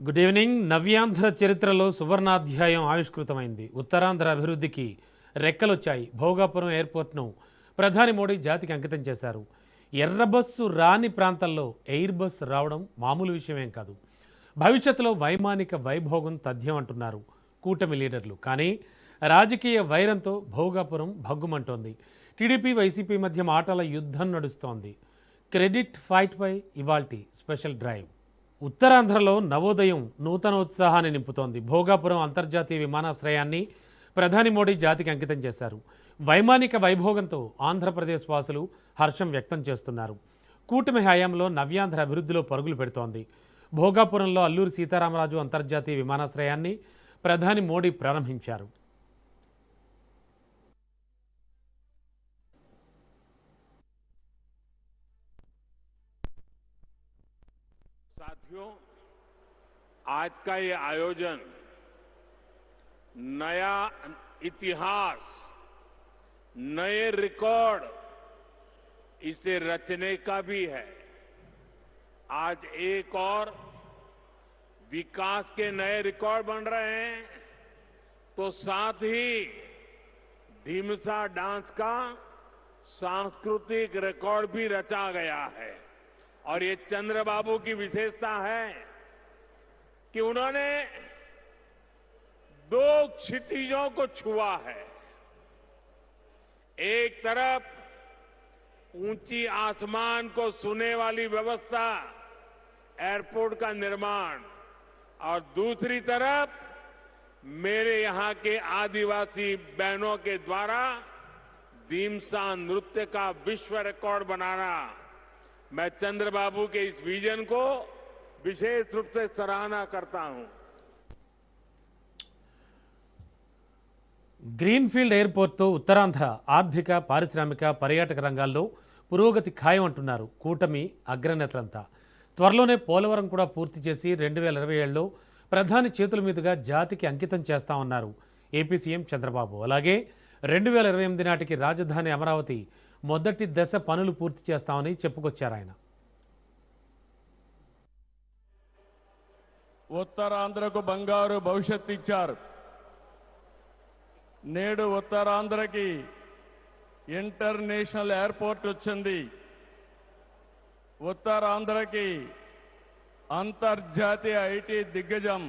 Good evening. నవ్యాంధ్ర చరిత్రలో సువర్ణాధ్యాయం ఆవిష్కృతమైంది. ఉత్తరాంధ్ర అభివృద్ధికి రెక్కలొచ్చాయి. భోగాపురం ఎయిర్పోర్ట్ను ప్రధాని మోడీ జాతికి అంకితం చేశారు. ఎర్రబస్సు రాని ప్రాంతాల్లో ఎయిర్ బస్ రావడం మామూలు విషయమేం కాదు. భవిష్యత్తులో వైమానిక వైభోగం తథ్యం అంటున్నారు కూటమి లీడర్లు. కానీ రాజకీయ వైరంతో భోగాపురం భగ్గుమంటోంది. టీడీపీ వైసీపీ మధ్య మాటల యుద్ధం నడుస్తోంది. క్రెడిట్ ఫైట్పై ఇవాల్టి స్పెషల్ డ్రైవ్. ఉత్తరాంధ్రలో నవోదయం నూతనోత్సాహాన్ని నింపుతోంది. భోగాపురం అంతర్జాతీయ విమానాశ్రయాన్ని ప్రధాని మోడీ జాతికి అంకితం చేశారు. వైమానిక వైభోగంతో ఆంధ్రప్రదేశ్ వాసులు హర్షం వ్యక్తం చేస్తున్నారు. కూటమి హయాంలో నవ్యాంధ్ర అభివృద్ధిలో పరుగులు పెడుతోంది. భోగాపురంలో అల్లూరి సీతారామరాజు అంతర్జాతీయ విమానాశ్రయాన్ని ప్రధాని మోడీ ప్రారంభించారు. साथियों, आज का ये आयोजन नया इतिहास, नए रिकॉर्ड इसे रचने का भी है। आज एक और विकास के नए रिकॉर्ड बन रहे हैं, तो साथ ही ढीमसा डांस का सांस्कृतिक रिकॉर्ड भी रचा गया है। और ये चंद्रबाबू की विशेषता है कि उन्होंने दो क्षितिजों को छुआ है। एक तरफ ऊंची आसमान को छूने वाली व्यवस्था, एयरपोर्ट का निर्माण, और दूसरी तरफ मेरे यहां के आदिवासी बहनों के द्वारा ढीमसा नृत्य का विश्व रिकॉर्ड बनाना। मैं चंद्रबाबू के इस विजन को विशेष रूप से सराहना करता हूं। గ్రీన్ఫీల్డ్ ఎయిర్పోర్ట్తో ఉత్తరాంధ్ర ఆర్థిక, పారిశ్రామిక, పర్యాటక రంగాల్లో పురోగతి ఖాయం అంటున్నారు కూటమి అగ్రనేతలంతా. త్వరలోనే పోలవరం కూడా పూర్తి చేసి 2027లో ప్రధాని చేతుల మీదుగా జాతికి అంకితం చేస్తామన్నారు ఏపీ సీఎం చంద్రబాబు. అలాగే 2028 నాటికి రాజధాని అమరావతి మొదటి దశ పనులు పూర్తి చేస్తామని చెప్పుకొచ్చారు ఆయన. ఉత్తరాంధ్రకు బంగారు భవిష్యత్తు ఇచ్చారు. నేడు ఉత్తరాంధ్రకి ఇంటర్నేషనల్ ఎయిర్పోర్ట్ వచ్చింది. ఉత్తరాంధ్రకి అంతర్జాతీయ ఐటీ దిగ్గజం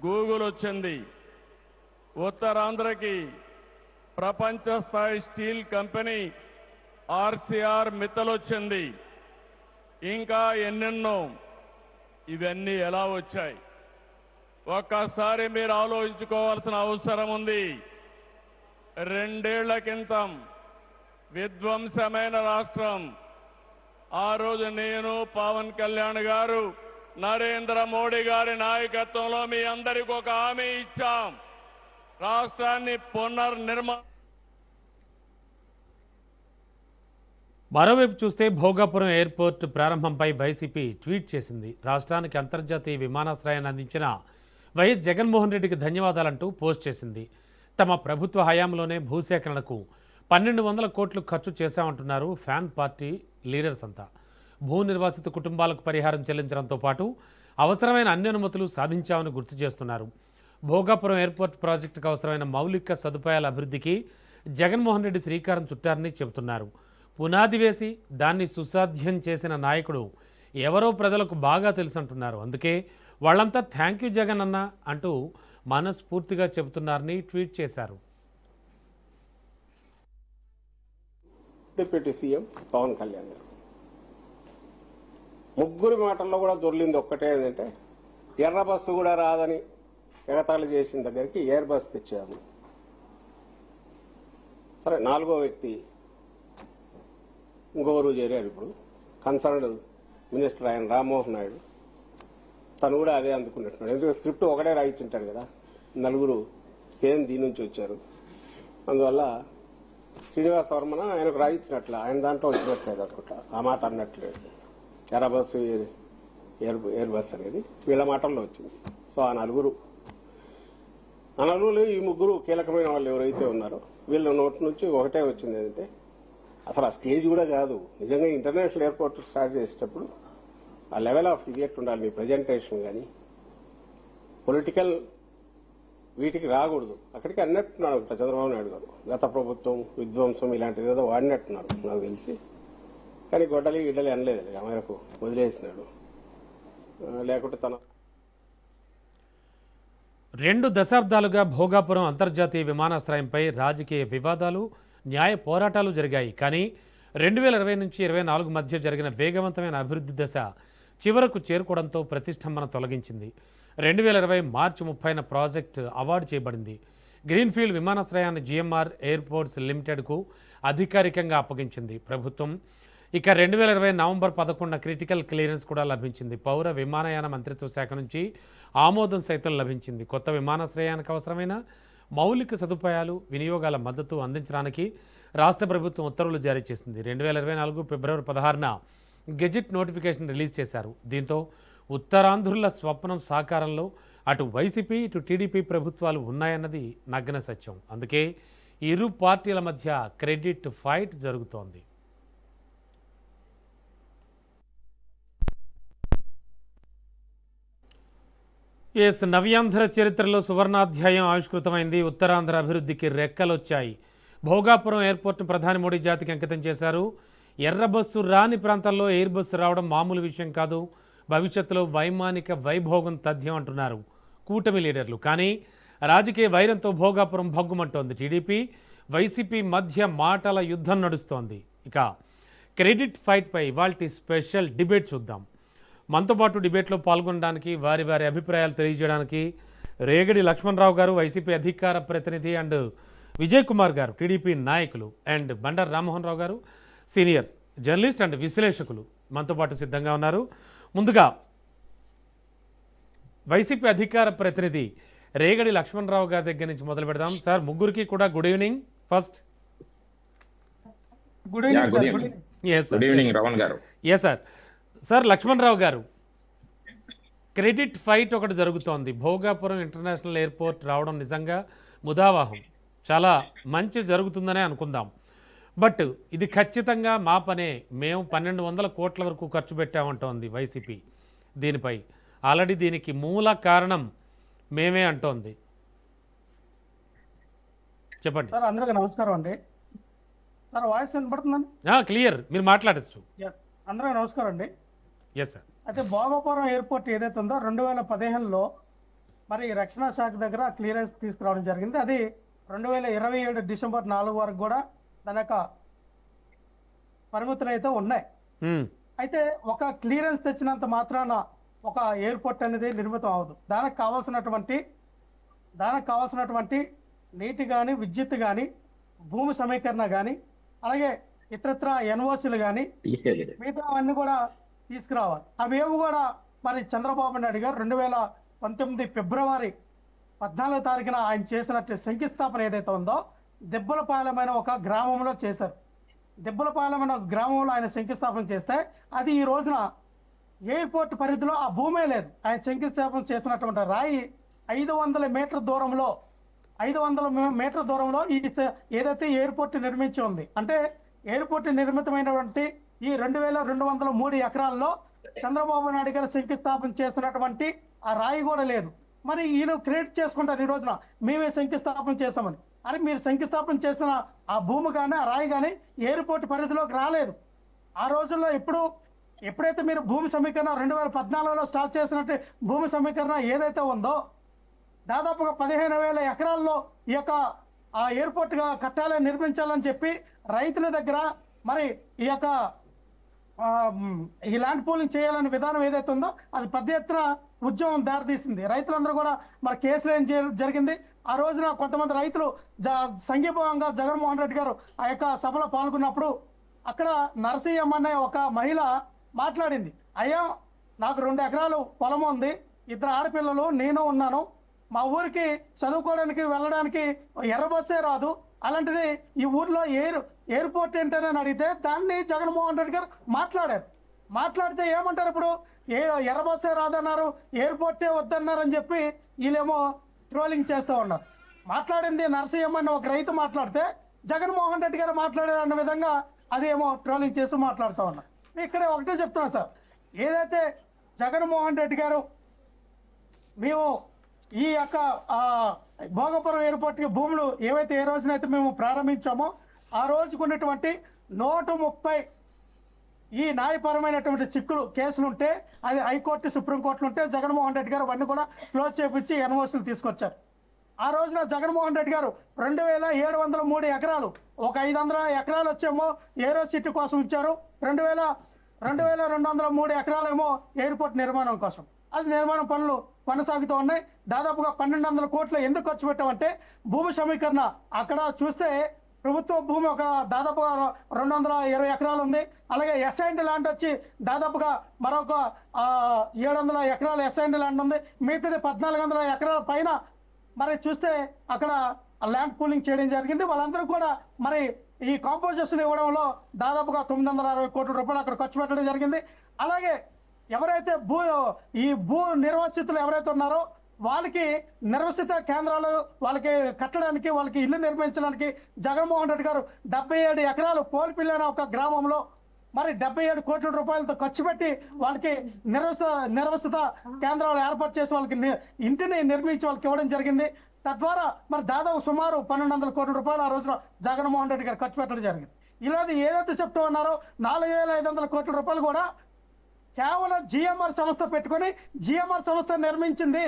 గూగుల్ వచ్చింది. ఉత్తరాంధ్రకి ప్రపంచ స్థాయి స్టీల్ కంపెనీ ఆర్సీఆర్ మిత్తల్ వచ్చింది. ఇంకా ఎన్నెన్నో. ఇవన్నీ ఎలా వచ్చాయి? ఒక్కసారి మీరు ఆలోచించుకోవాల్సిన అవసరం ఉంది. 2 ఏళ్ల క్రితం విధ్వంసమైన రాష్ట్రం. ఆ రోజు నేను, పవన్ కళ్యాణ్ గారు, నరేంద్ర మోడీ గారి నాయకత్వంలో మీ అందరికీ ఒక హామీ ఇచ్చాం. రాష్ట్రాన్ని పునర్నిర్మాణం. మరోవైపు చూస్తే భోగాపురం ఎయిర్పోర్ట్ ప్రారంభంపై వైసీపీ ట్వీట్ చేసింది. రాష్ట్రానికి అంతర్జాతీయ విమానాశ్రయాన్ని అందించిన వైఎస్ జగన్మోహన్ రెడ్డికి ధన్యవాదాలంటూ పోస్ట్ చేసింది. తమ ప్రభుత్వ హయాంలోనే భూసేకరణకు 1200 కోట్లు ఖర్చు చేశామంటున్నారు ఫ్యాన్ పార్టీ లీడర్స్ అంతా. భూ నిర్వాసిత కుటుంబాలకు పరిహారం చెల్లించడంతో పాటు అవసరమైన అన్ని అనుమతులు సాధించామని గుర్తు చేస్తున్నారు. భోగాపురం ఎయిర్పోర్ట్ ప్రాజెక్టుకు అవసరమైన మౌలిక సదుపాయాల అభివృద్ధికి జగన్మోహన్ రెడ్డి శ్రీకారం చుట్టారని చెబుతున్నారు. పునాది వేసి దాన్ని సుసాధ్యం చేసిన నాయకుడు ఎవరో ప్రజలకు బాగా తెలుసు అంటున్నారు. అందుకే వాళ్ళంతా థ్యాంక్ యూ జగన్ అన్న అంటూ మనస్ఫూర్తిగా చెబుతున్నారని ట్వీట్ చేశారు. డిప్యూటీ సీఎం పవన్ కళ్యాణ్ గారు ముగ్గురి మాటల్లో కూడా దొర్లింది ఒక్కటే, ఏంటంటే ఎర్ర బస్సు కూడా రాదని ఎగతాళి చేసిన దగ్గరికి ఎయిర్ బస్ తెచ్చాము. సరే, 4వ వ్యక్తి ఇంకొకరు చేరారు. ఇప్పుడు కన్సర్న్డ్ మినిస్టర్ ఆయన రామ్మోహన్ నాయుడు, తను కూడా అదే అందుకున్నట్టున్నాడు. ఎందుకంటే స్క్రిప్ట్ ఒకటే రాయించుంటాడు కదా, 4 సేమ్ దీని నుంచి వచ్చారు. అందువల్ల శ్రీనివాస్ వర్మన ఆయనకు రాయించినట్ల, ఆయన దాంట్లో వచ్చినట్లేదు అనుకుంటా. ఆ మాట అన్నట్లేదు. ఎర్ర బస్సు ఎయిర్ బస్ అనేది వీళ్ళ మాటల్లో వచ్చింది. సో ఆ నలుగురు ఈ ముగ్గురు కీలకమైన వాళ్ళు ఎవరైతే ఉన్నారో వీళ్ళ నోటి నుంచి ఒకటే వచ్చింది. ఏంటంటే అసలు ఆ స్టేజ్ కూడా కాదు. నిజంగా ఇంటర్నేషనల్ ఎయిర్పోర్ట్ స్టార్ట్ చేసేటప్పుడు ఆ లెవెల్ ఆఫ్ ఇదియట్ ఉండాలి. మీ ప్రజెంటేషన్ కానీ పొలిటికల్ వీటికి రాకూడదు. అక్కడికి అన్నట్టున్నాడు చంద్రబాబు నాయుడు గారు. గత ప్రభుత్వం విధ్వంసం ఇలాంటిది ఏదో వాడినట్టున్నారు నాకు తెలిసి. కానీ గొడ్డలి గిడ్డలి అనలేదు, ఆ మేరకు వదిలేసినాడు. లేకుంటే తన 2 దశాబ్దాలుగా భోగాపురం అంతర్జాతీయ విమానాశ్రయంపై రాజకీయ వివాదాలు, న్యాయ పోరాటాలు జరిగాయి. కానీ 2020 నుంచి 24 మధ్య జరిగిన వేగవంతమైన అభివృద్ధి దశ చివరకు చేరుకోవడంతో ప్రతిష్టంభన తొలగించింది. 2020 మార్చి 30న ప్రాజెక్టు అవార్డు చేయబడింది. గ్రీన్ఫీల్డ్ విమానాశ్రయాన్ని GMR ఎయిర్పోర్ట్స్ లిమిటెడ్కు అధికారికంగా అప్పగించింది ప్రభుత్వం. ఇక 2020 నవంబర్ 11న క్రిటికల్ క్లియరెన్స్ కూడా లభించింది. పౌర విమానయాన మంత్రిత్వ శాఖ నుంచి ఆమోదం సైతం లభించింది. కొత్త విమానాశ్రయానికి అవసరమైన మౌలిక సదుపాయాలు, వినియోగాల మద్దతు అందించడానికి రాష్ట్ర ప్రభుత్వం ఉత్తర్వులు జారీ చేసింది. 2024 ఫిబ్రవరి 16న గెజిట్ నోటిఫికేషన్ రిలీజ్ చేశారు. దీంతో ఉత్తరాంధ్రుల స్వప్నం సాకారంలో అటు వైసీపీ ఇటు టీడీపీ ప్రభుత్వాలు ఉన్నాయన్నది నగ్న సత్యం. అందుకే ఇరు పార్టీల మధ్య క్రెడిట్ ఫైట్ జరుగుతోంది. నవ్యాంధ్ర చరిత్రలో సువర్ణాధ్యాయం ఆవిష్కృతమైంది. ఉత్తరాంధ్ర అభివృద్ధికి రెక్కలొచ్చాయి. భోగాపురం ఎయిర్పోర్ట్ను ప్రధాని మోడీ జాతికి అంకితం చేశారు. ఎర్ర బస్సు రాని ప్రాంతాల్లో ఎయిర్ బస్సు రావడం మామూలు విషయం కాదు. భవిష్యత్తులో వైమానిక వైభోగం తథ్యం అంటున్నారు కూటమి లీడర్లు. కానీ రాజకీయ వైరంతో భోగాపురం భగ్గుమంటోంది. టీడీపీ వైసీపీ మధ్య మాటల యుద్ధం నడుస్తోంది. ఇక క్రెడిట్ ఫైట్పై ఇవాల్టి స్పెషల్ డిబేట్ చూద్దాం. మనతో పాటు డిబేట్లో పాల్గొనడానికి, వారి వారి అభిప్రాయాలు తెలియజేయడానికి రేగడి లక్ష్మణరావు గారు, వైసీపీ అధికార ప్రతినిధి, అండ్ విజయ్ కుమార్ గారు, టీడీపీ నాయకులు, అండ్ బండారు రామ్మోహన్ రావు గారు, సీనియర్ జర్నలిస్ట్ అండ్ విశ్లేషకులు మనతో పాటు సిద్ధంగా ఉన్నారు. ముందుగా వైసీపీ అధికార ప్రతినిధి రేగడి లక్ష్మణరావు గారి దగ్గర నుంచి మొదలు పెడదాం. సార్, ముగ్గురికి కూడా good evening. First good evening Ravan garu. Yes sir. Sir Lakshmanarao గారు, క్రెడిట్ ఫైట్ ఒకటి జరుగుతోంది. భోగాపురం ఇంటర్నేషనల్ ఎయిర్పోర్ట్ రావడం నిజంగా ముదావాహం, చాలా మంచి జరుగుతుందనే అనుకుందాం. బట్ ఇది ఖచ్చితంగా మా పనే, మేము 1200 కోట్ల వరకు ఖర్చు పెట్టామంటోంది వైసీపీ. దీనిపై ఆల్రెడీ దీనికి మూల కారణం మేమే అంటోంది. చెప్పండి సార్. అందరికీ నమస్కారం అండి. సార్ వాయిస్ వినపడుతుందండి? క్లియర్, మీరు మాట్లాడచ్చు. అందరికీ నమస్కారం అండి. Yes sir. అయితే భోగాపురం ఎయిర్పోర్ట్ ఏదైతే ఉందో 2015లో మరి రక్షణ శాఖ దగ్గర క్లియరెన్స్ తీసుకురావడం జరిగింది. అది 2027 డిసెంబర్ 4 వరకు కూడా దాని యొక్క పరిమితులు అయితే ఉన్నాయి. అయితే ఒక క్లియరెన్స్ తెచ్చినంత మాత్రాన ఒక ఎయిర్పోర్ట్ అనేది నిర్మితం అవ్వదు. దానికి కావాల్సినటువంటి నీటి కానీ, విద్యుత్ కానీ, భూమి సమీకరణ కానీ, అలాగే ఇతరత్ర ఎన్ఓసీలు కానీ, మిగతా అవన్నీ కూడా తీసుకురావాలి. అవేవి కూడా మరి చంద్రబాబు నాయుడు గారు 2019 ఫిబ్రవరి 14వ తారీఖున ఆయన చేసినట్టు శంకుస్థాపన ఏదైతే ఉందో దెబ్బలపాలెమైన ఒక గ్రామంలో చేశారు. దెబ్బలపాలెమైన గ్రామంలో ఆయన శంకుస్థాపన చేస్తే అది ఈ రోజున ఎయిర్పోర్ట్ పరిధిలో ఆ భూమే లేదు. ఆయన శంకుస్థాపన చేసినటువంటి రాయి 500 మీటర్ల దూరంలో ఈ ఏదైతే ఎయిర్పోర్ట్ నిర్మించి ఉంది, అంటే ఎయిర్పోర్ట్ నిర్మితమైనటువంటి ఈ 2203 ఎకరాల్లో చంద్రబాబు నాయుడు గారు శంకుస్థాపన చేసినటువంటి ఆ రాయి కూడా లేదు. మరి ఈయన క్రియేట్ చేసుకుంటారు ఈ రోజున మేమే శంకుస్థాపన చేస్తామని. అరే, మీరు శంకుస్థాపన చేసిన ఆ భూమి కానీ, ఆ రాయి కానీ ఎయిర్పోర్ట్ పరిధిలోకి రాలేదు. ఆ రోజుల్లో ఎప్పుడైతే మీరు భూమి సమీకరణ 2014లో స్టార్ట్ చేసినట్టు భూమి సమీకరణ ఏదైతే ఉందో దాదాపుగా 15,000 ఎకరాల్లో ఈ యొక్క ఆ ఎయిర్పోర్ట్గా కట్టాలని, నిర్మించాలని చెప్పి రైతుల దగ్గర మరి ఈ యొక్క ఈ ల్యాండ్ పూలింగ్ చేయాలనే విధానం ఏదైతే ఉందో అది పెద్ద ఎత్తున ఉద్యమం దారితీసింది. రైతులందరూ కూడా మరి కేసులు ఏం జరిగింది. ఆ రోజున కొంతమంది రైతులు సంఘీభావంగా జగన్మోహన్ రెడ్డి గారు ఆ యొక్క సభలో పాల్గొన్నప్పుడు అక్కడ నరసయ్యమ్మ అనే ఒక మహిళ మాట్లాడింది. అయ్యా, నాకు 2 ఎకరాలు పొలం ఉంది, 2 ఆడపిల్లలు, నేను ఉన్నాను, మా ఊరికి చదువుకోవడానికి వెళ్ళడానికి ఎర్ర బస్సే రాదు, అలాంటిది ఈ ఊర్లో ఎయిర్పోర్ట్ ఏంటని అడిగితే దాన్ని జగన్మోహన్ రెడ్డి గారు మాట్లాడితే ఏమంటారు, ఇప్పుడు ఎర్ర బస్సే రాదన్నారు, ఎయిర్పోర్టే వద్దన్నారు అని చెప్పి వీళ్ళేమో ట్రోలింగ్ చేస్తూ ఉన్నారు. మాట్లాడింది నరసయ్యమ్మ అని ఒక రైతు మాట్లాడితే జగన్మోహన్ రెడ్డి గారు మాట్లాడారు అన్న విధంగా అదేమో ట్రోలింగ్ చేస్తూ మాట్లాడుతూ ఉన్నారు. ఇక్కడే ఒకటే చెప్తున్నాను సార్, ఏదైతే జగన్మోహన్ రెడ్డి గారు మేము ఈ యొక్క భోగపురం ఎయిర్పోర్ట్కి భూములు ఏవైతే ఏ రోజునైతే మేము ప్రారంభించామో ఆ రోజుకు ఉన్నటువంటి 130 ఈ న్యాయపరమైనటువంటి చిక్కులు కేసులు ఉంటే అది హైకోర్టు సుప్రీంకోర్టులు ఉంటే జగన్మోహన్ రెడ్డి గారు అవన్నీ కూడా క్లోజ్ చేపించి ఎన్ఓసీలు తీసుకొచ్చారు. ఆ రోజున జగన్మోహన్ రెడ్డి గారు 2703 ఎకరాలు, ఒక 500 ఎకరాలు వచ్చేమో ఏరో సిటీ కోసం ఇచ్చారు, 2203 ఎకరాలేమో ఎయిర్పోర్ట్ నిర్మాణం కోసం. అది నిర్మాణం పనులు కొనసాగుతూ ఉన్నాయి. దాదాపుగా 1200 కోట్లు ఎందుకు ఖర్చు పెట్టామంటే భూమి సమీకరణ అక్కడ చూస్తే ప్రభుత్వ భూమి ఒక దాదాపుగా 220 ఎకరాలు ఉంది. అలాగే ఎస్ఐండ్ ల్యాండ్ వచ్చి దాదాపుగా మరొక 700 ఎకరాల ఎస్ఐండ్ ల్యాండ్ ఉంది. మిగతాది 1400 ఎకరాల పైన మరి చూస్తే అక్కడ ల్యాండ్ పూలింగ్ చేయడం జరిగింది. వాళ్ళందరూ కూడా మరి ఈ కాంపోజిషన్ ఇవ్వడంలో దాదాపుగా 960 కోట్ల రూపాయలు అక్కడ ఖర్చు పెట్టడం జరిగింది. అలాగే ఎవరైతే ఈ భూ నిర్వాసితులు ఎవరైతే ఉన్నారో వాళ్ళకి నిర్వసిత కేంద్రాలు వాళ్ళకి కట్టడానికి, వాళ్ళకి ఇల్లు నిర్మించడానికి జగన్మోహన్ రెడ్డి గారు 77 ఎకరాలు పోల్పిల్లి అనే ఒక గ్రామంలో మరి 77 కోట్ల రూపాయలతో ఖర్చు పెట్టి వాళ్ళకి నిర్వసిత కేంద్రాలు ఏర్పాటు చేసి వాళ్ళకి ఇంటిని నిర్మించి వాళ్ళకి ఇవ్వడం జరిగింది. తద్వారా మరి దాదాపు సుమారు 1200 కోట్ల రూపాయలు ఆ రోజున జగన్మోహన్ రెడ్డి గారు ఖర్చు పెట్టడం జరిగింది. ఇలాది ఏదైతే చెప్తూ ఉన్నారో 4500 కోట్ల రూపాయలు కూడా కేవలం జిఎంఆర్ సంస్థ పెట్టుకొని జిఎంఆర్ సంస్థ నిర్మించింది.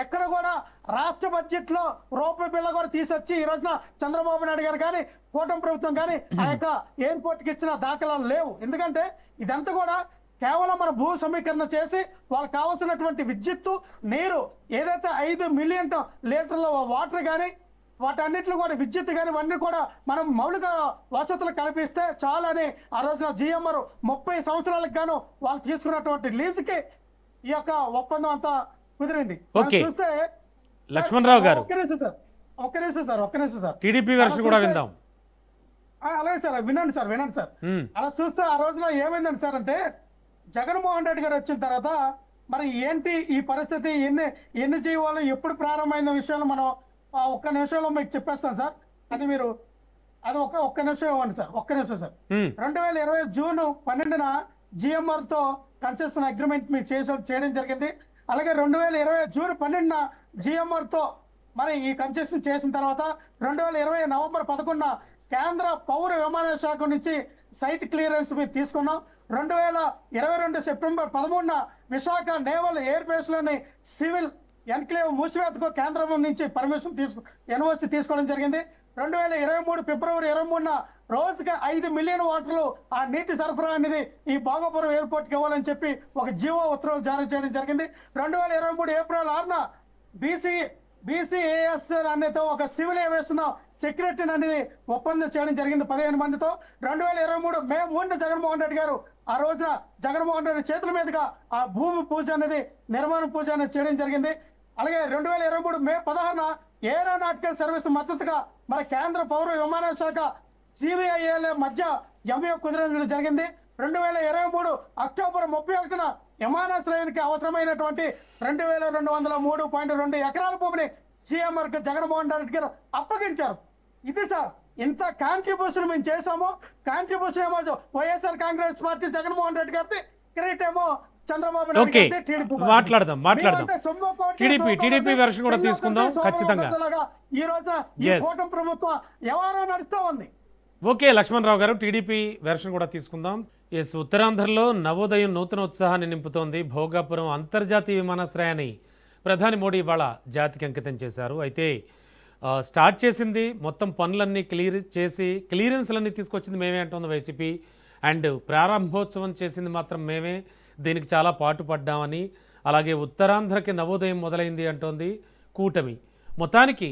ఎక్కడ కూడా రాష్ట్ర బడ్జెట్ లో రూపాయి బిళ్ళ కూడా తీసుకొచ్చి ఈ రోజున చంద్రబాబు నాయుడు గారు కానీ కూటమి ప్రభుత్వం కానీ ఆ యొక్క ఎయిర్పోర్ట్కి ఇచ్చిన దాఖలాలు లేవు. ఎందుకంటే ఇదంతా కూడా కేవలం మన భూ సమీకరణ చేసి వాళ్ళకి కావాల్సినటువంటి విద్యుత్తు, నీరు ఏదైతే 5 మిలియన్ లీటర్ల వాటర్ కానీ వాటన్నిటిలో కూడా విద్యుత్ కానీ ఇవన్నీ కూడా మనం మౌలిక వసతులు కల్పిస్తే చాలని ఆ రోజున జిఎంఆర్ 30 సంవత్సరాలకు గాను వాళ్ళు తీసుకున్నటువంటి లీజుకి ఈ యొక్క ఒప్పందం అంతా కుదిరింది. చూస్తే లక్ష్మణరావు గారు ఒక్క నిమిషం సార్ టీడీపీ వెర్షన్ కూడా విందాం. అలాగే సార్ వినండి సార్. అలా చూస్తే ఆ రోజున ఏమైందండి సార్ అంటే జగన్మోహన్ రెడ్డి గారు వచ్చిన తర్వాత మరి ఏంటి ఈ పరిస్థితి, ఎన్ని జీవాలు ఎప్పుడు ప్రారంభమైన విషయాలు మనం ఒక్క నిమిషంలో మీకు చెప్పేస్తాను సార్. అది మీరు అది ఒక్క నిమిషం ఇవ్వండి సార్. ఒక్క నిమిషం సార్. 2020 జూన్ 12న జిఎంఆర్ తో కన్సెషన్ అగ్రిమెంట్ మీకు చేయడం జరిగింది. అలాగే 2020 జూన్ 12న జిఎంఆర్ తో మరి ఈ కన్సెషన్ చేసిన తర్వాత 2020 నవంబర్ 11న కేంద్ర పౌర విమానయాన శాఖ నుంచి సైట్ క్లియరెన్స్ మీరు తీసుకున్నాం. 2022 సెప్టెంబర్ 13న విశాఖ నేవల్ ఎయిర్ బేస్ లోని సివిల్ ఎన్క్లేవ్ మూసివేతకు కేంద్రం నుంచి పర్మిషన్ ఎన్ఓసి తీసుకోవడం జరిగింది. 2023 ఫిబ్రవరి 23న రోజుకి 5 మిలియన్ వాటర్లు ఆ నీటి సరఫరా అనేది ఈ భోగపురం ఎయిర్పోర్ట్కి ఇవ్వాలని చెప్పి ఒక జీవో ఉత్తర్వులు జారీ చేయడం జరిగింది. 2023 ఏప్రిల్ 6న BCAS అనేది ఒక సివిల్ ఏవియేషన్ సెక్రటరీ అనేది ఒప్పందం చేయడం జరిగింది 15 మందితో. 2023 మే 3న జగన్మోహన్ రెడ్డి గారు ఆ రోజున జగన్మోహన్ రెడ్డి చేతుల మీదుగా ఆ భూమి పూజ అనేది నిర్మాణ పూజ అనేది చేయడం జరిగింది. అలాగే 2023 మే 16న ఏరోనాటికల్ సర్వీస్ మద్దతుగా మన కేంద్ర పౌర విమానయాన శాఖ CVIL మధ్య MOU కుదిరించడం జరిగింది. 2023 అక్టోబర్ 31న విమానాశ్రయానికి అవసరమైనటువంటి 2203.2 ఎకరాల భూమిని జిఎంఆర్ జగన్మోహన్ రెడ్డి గారు అప్పగించారు. ఇది సార్ ఇంత కాంట్రిబ్యూషన్ మేము చేసాము. కాంట్రిబ్యూషన్ ఏమో వైఎస్ఆర్ కాంగ్రెస్ పార్టీ జగన్మోహన్ రెడ్డి గారి క్రెడిట్ ఏమో చంద్రబాబు ఓకే, మాట్లాడదాం. టీడీపీ వెర్షన్ కూడా తీసుకుందాం ఖచ్చితంగా. ఈ రోజున కూటమి ప్రభుత్వం వ్యవహారం నడుస్తూ ఉంది. ఓకే లక్ష్మణరావు గారు, టీడీపీ వెర్షన్ కూడా తీసుకుందాం. ఎస్, ఉత్తరాంధ్రలో నవోదయం నూతన ఉత్సాహాన్ని నింపుతోంది. భోగాపురం అంతర్జాతీయ విమానాశ్రయాన్ని ప్రధాని మోడీ ఇవాళ జాతికి అంకితం చేశారు. అయితే స్టార్ట్ చేసింది మొత్తం పనులన్నీ క్లియర్ చేసి క్లియరెన్స్లన్నీ తీసుకొచ్చింది మేమే అంటుంది వైసీపీ. అండ్ ప్రారంభోత్సవం చేసింది మాత్రం మేమే, దీనికి చాలా పాటుపడ్డామని. అలాగే ఉత్తరాంధ్రకి నవోదయం మొదలైంది అంటోంది కూటమి. మొత్తానికి